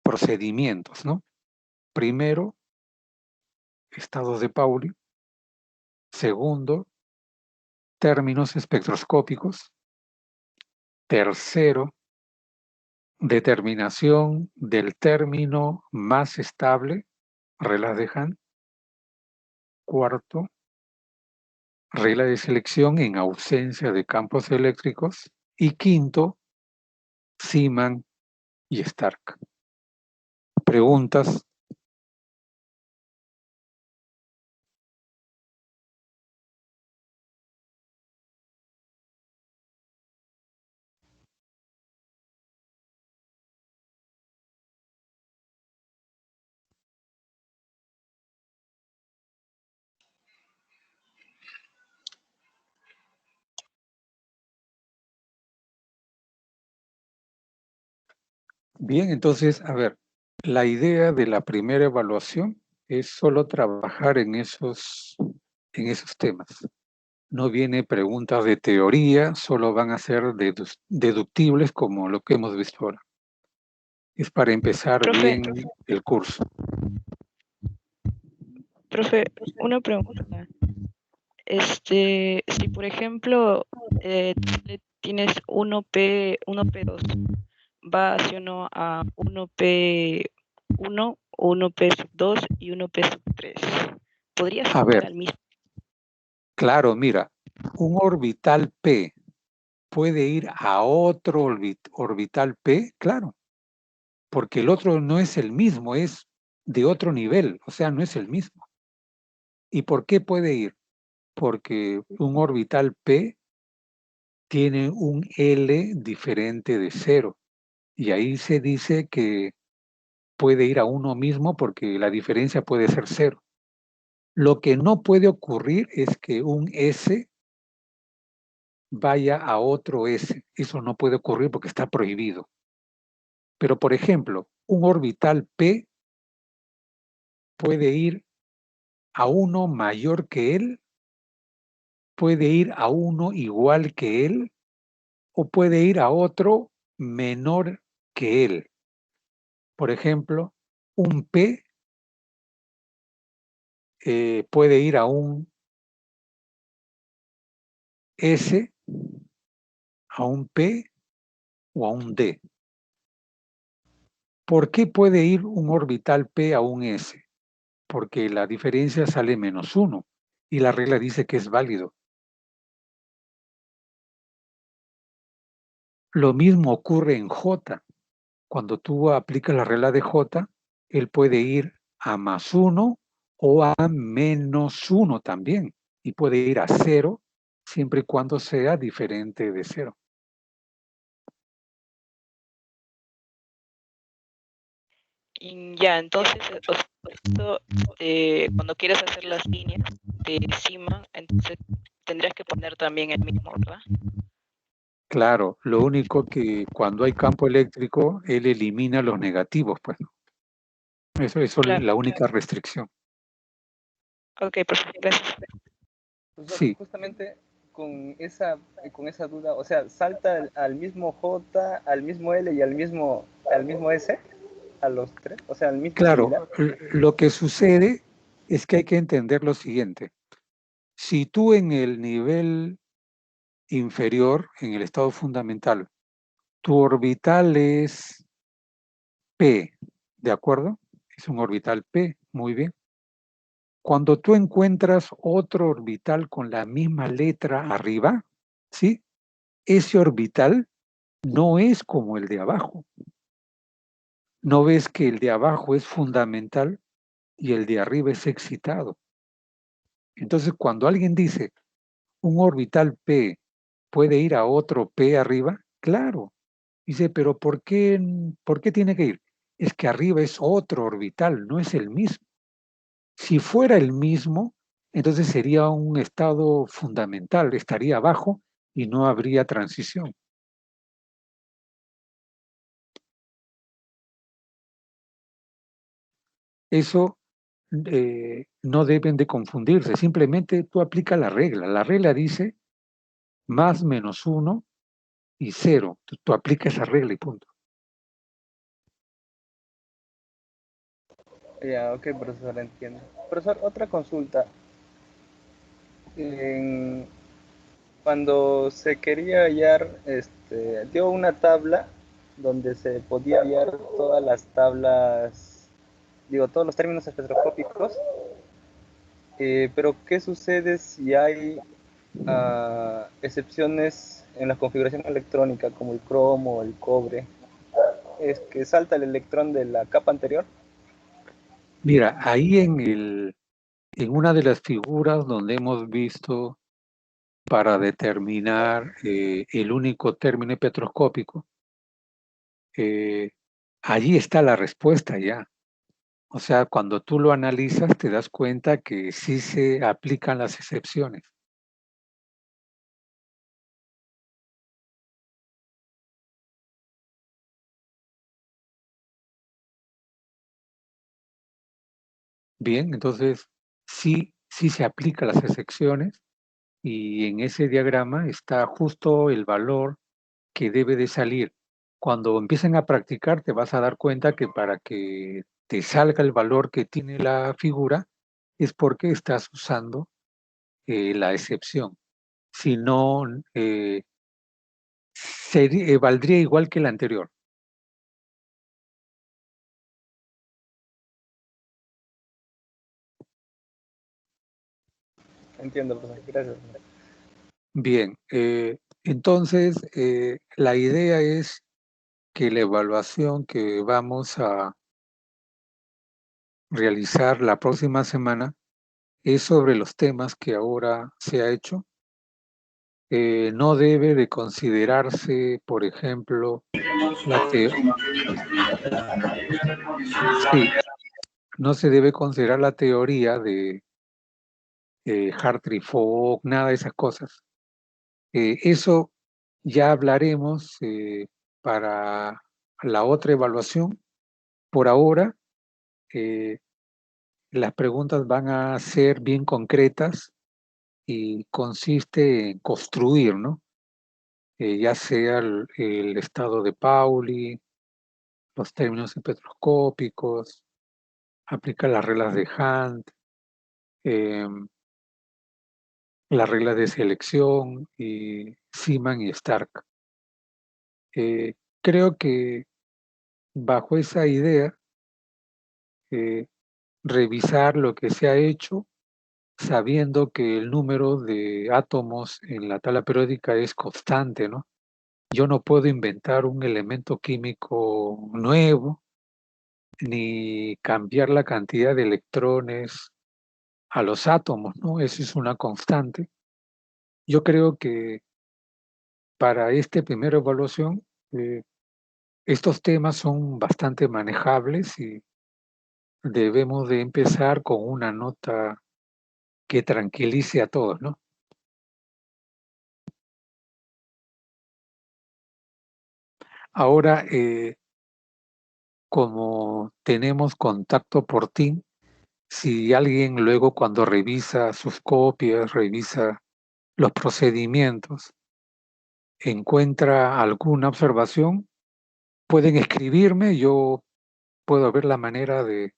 procedimientos, ¿no? Primero, estados de Pauli. Segundo, términos espectroscópicos. Tercero, determinación del término más estable, reglas de Hunt. Cuarto, regla de selección en ausencia de campos eléctricos. Y quinto, Seaman y Stark. Preguntas. Bien, entonces, a ver, la idea de la primera evaluación es solo trabajar en esos temas. No viene preguntas de teoría, solo van a ser deductibles como lo que hemos visto ahora. Es para empezar Profe, bien el curso. profe, una pregunta. Si por ejemplo tienes 1P2, va hacia uno a 1P1, 1P2 y 1P3. ¿Podría A ver, ser al mismo? claro, mira, un orbital P puede ir a otro orbital P, claro, porque el otro no es el mismo, es de otro nivel, o sea, no es el mismo. ¿Y por qué puede ir? Porque un orbital P tiene un L diferente de 0, y ahí se dice que puede ir a uno mismo porque la diferencia puede ser 0. Lo que no puede ocurrir es que un S vaya a otro S. Eso no puede ocurrir porque está prohibido. Pero, por ejemplo, un orbital P puede ir a uno mayor que él, puede ir a uno igual que él, o puede ir a otro menor que él. Por ejemplo, un P puede ir a un S, a un P o a un D. ¿Por qué puede ir un orbital P a un S? Porque la diferencia sale -1 y la regla dice que es válido. Lo mismo ocurre en J. Cuando tú aplicas la regla de J, él puede ir a +1 o a -1 también. Y puede ir a 0 siempre y cuando sea diferente de 0. Y ya, entonces, cuando quieres hacer las líneas de Seaman, entonces tendrías que poner también el mismo, ¿verdad? Claro, lo único que cuando hay campo eléctrico, él elimina los negativos, pues. Eso es Claro. la única restricción. Ok, perfecto, gracias. Profesor, Sí, justamente con esa duda, o sea, salta al mismo J, al mismo L y al mismo S, a los tres, o sea, al mismo similar. claro, lo que sucede es que hay que entender lo siguiente. Si tú en el nivel inferior, en el estado fundamental, tu orbital es P, ¿de acuerdo? Es un orbital P, muy bien. Cuando tú encuentras otro orbital con la misma letra arriba, ¿sí? Ese orbital no es como el de abajo. ¿No ves que el de abajo es fundamental y el de arriba es excitado? Entonces, cuando alguien dice un orbital P puede ir a otro P arriba, claro. Dice, pero por qué tiene que ir? Es que arriba es otro orbital, no es el mismo. Si fuera el mismo, entonces sería un estado fundamental, estaría abajo y no habría transición. Eso no deben de confundirse, simplemente tú aplicas la regla. La regla dice más menos 1 y 0. Tú aplicas esa regla y punto. Ya, ok, profesor, entiendo. Profesor, otra consulta. En- Cuando se quería hallar, dio una tabla donde se podía hallar todas las tablas, digo, todos los términos espectroscópicos, pero ¿qué sucede si hay excepciones en la configuración electrónica, como el cromo o el cobre? Es que salta el electrón de la capa anterior. Mira, ahí en una de las figuras donde hemos visto para determinar el único término espectroscópico, allí está la respuesta ya. O sea, cuando tú lo analizas te das cuenta que sí se aplican las excepciones. Bien, entonces sí se aplican las excepciones y en ese diagrama está justo el valor que debe de salir. Cuando empiecen a practicar te vas a dar cuenta que para que te salga el valor que tiene la figura es porque estás usando la excepción. Si no, valdría igual que la anterior. Entiendo, profesor. Gracias. Bien, entonces la idea es que la evaluación que vamos a realizar la próxima semana es sobre los temas que ahora se ha hecho. No debe de considerarse, por ejemplo, sí, no se debe considerar la teoría de Hartree-Fock, nada de esas cosas. Eso ya hablaremos para la otra evaluación. Por ahora, eh, las preguntas van a ser bien concretas y consiste en construir, ¿no? Ya sea el estado de Pauli, los términos espectroscópicos, aplica las reglas de Hunt, em, las reglas de selección y Seaman y Stark. Creo que bajo esa idea, eh, revisar lo que se ha hecho, sabiendo que el número de átomos en la tabla periódica es constante, ¿no? Yo no puedo inventar un elemento químico nuevo, ni cambiar la cantidad de electrones a los átomos, ¿no? Eso es una constante. Yo creo que para esta primera evaluación, estos temas son bastante manejables y debemos de empezar con una nota que tranquilice a todos, ¿no? Ahora, como tenemos contacto por Team, si alguien luego cuando revisa sus copias, revisa los procedimientos, encuentra alguna observación, pueden escribirme, yo puedo ver la manera de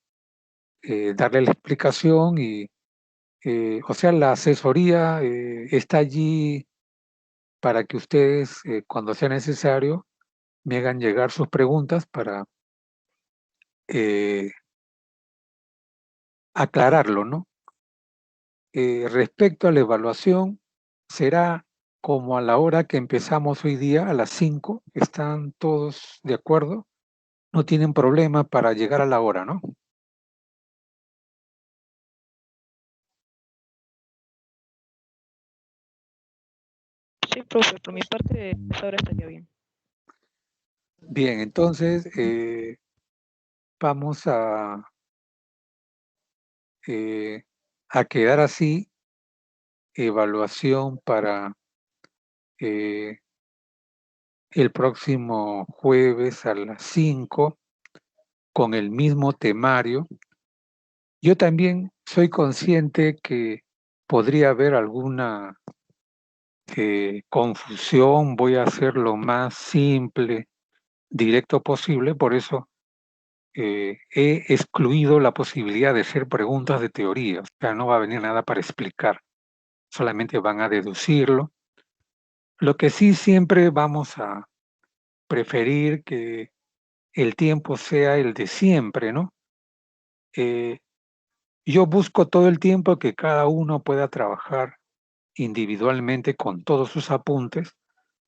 darle la explicación y, o sea, la asesoría está allí para que ustedes, cuando sea necesario, me hagan llegar sus preguntas para aclararlo, ¿no? Respecto a la evaluación, será como a la hora que empezamos hoy día, a las 5. ¿Están todos de acuerdo? No tienen problema para llegar a la hora, ¿no? Sí, profe, por mi parte, esa hora estaría bien. Bien, entonces vamos a quedar así, evaluación para el próximo jueves a las 5 con el mismo temario. Yo también soy consciente que podría haber alguna confusión, voy a hacer lo más simple, directo posible, por eso he excluido la posibilidad de hacer preguntas de teoría, o sea, no va a venir nada para explicar, solamente van a deducirlo. Lo que sí siempre vamos a preferir que el tiempo sea el de siempre, ¿no? Yo busco todo el tiempo que cada uno pueda trabajar individualmente con todos sus apuntes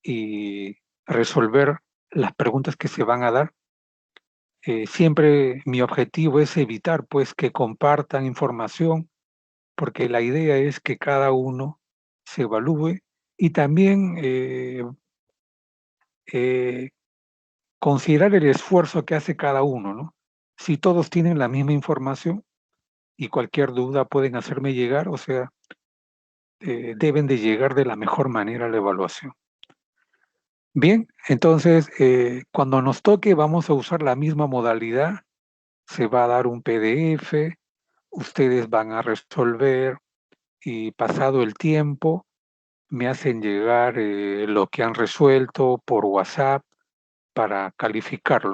y resolver las preguntas que se van a dar. Siempre mi objetivo es evitar pues que compartan información, porque la idea es que cada uno se evalúe y también eh, considerar el esfuerzo que hace cada uno, ¿no? Si todos tienen la misma información y cualquier duda pueden hacerme llegar, o sea, deben de llegar de la mejor manera a la evaluación. Bien, entonces, cuando nos toque vamos a usar la misma modalidad, se va a dar un PDF, ustedes van a resolver y pasado el tiempo me hacen llegar lo que han resuelto por WhatsApp para calificarlo.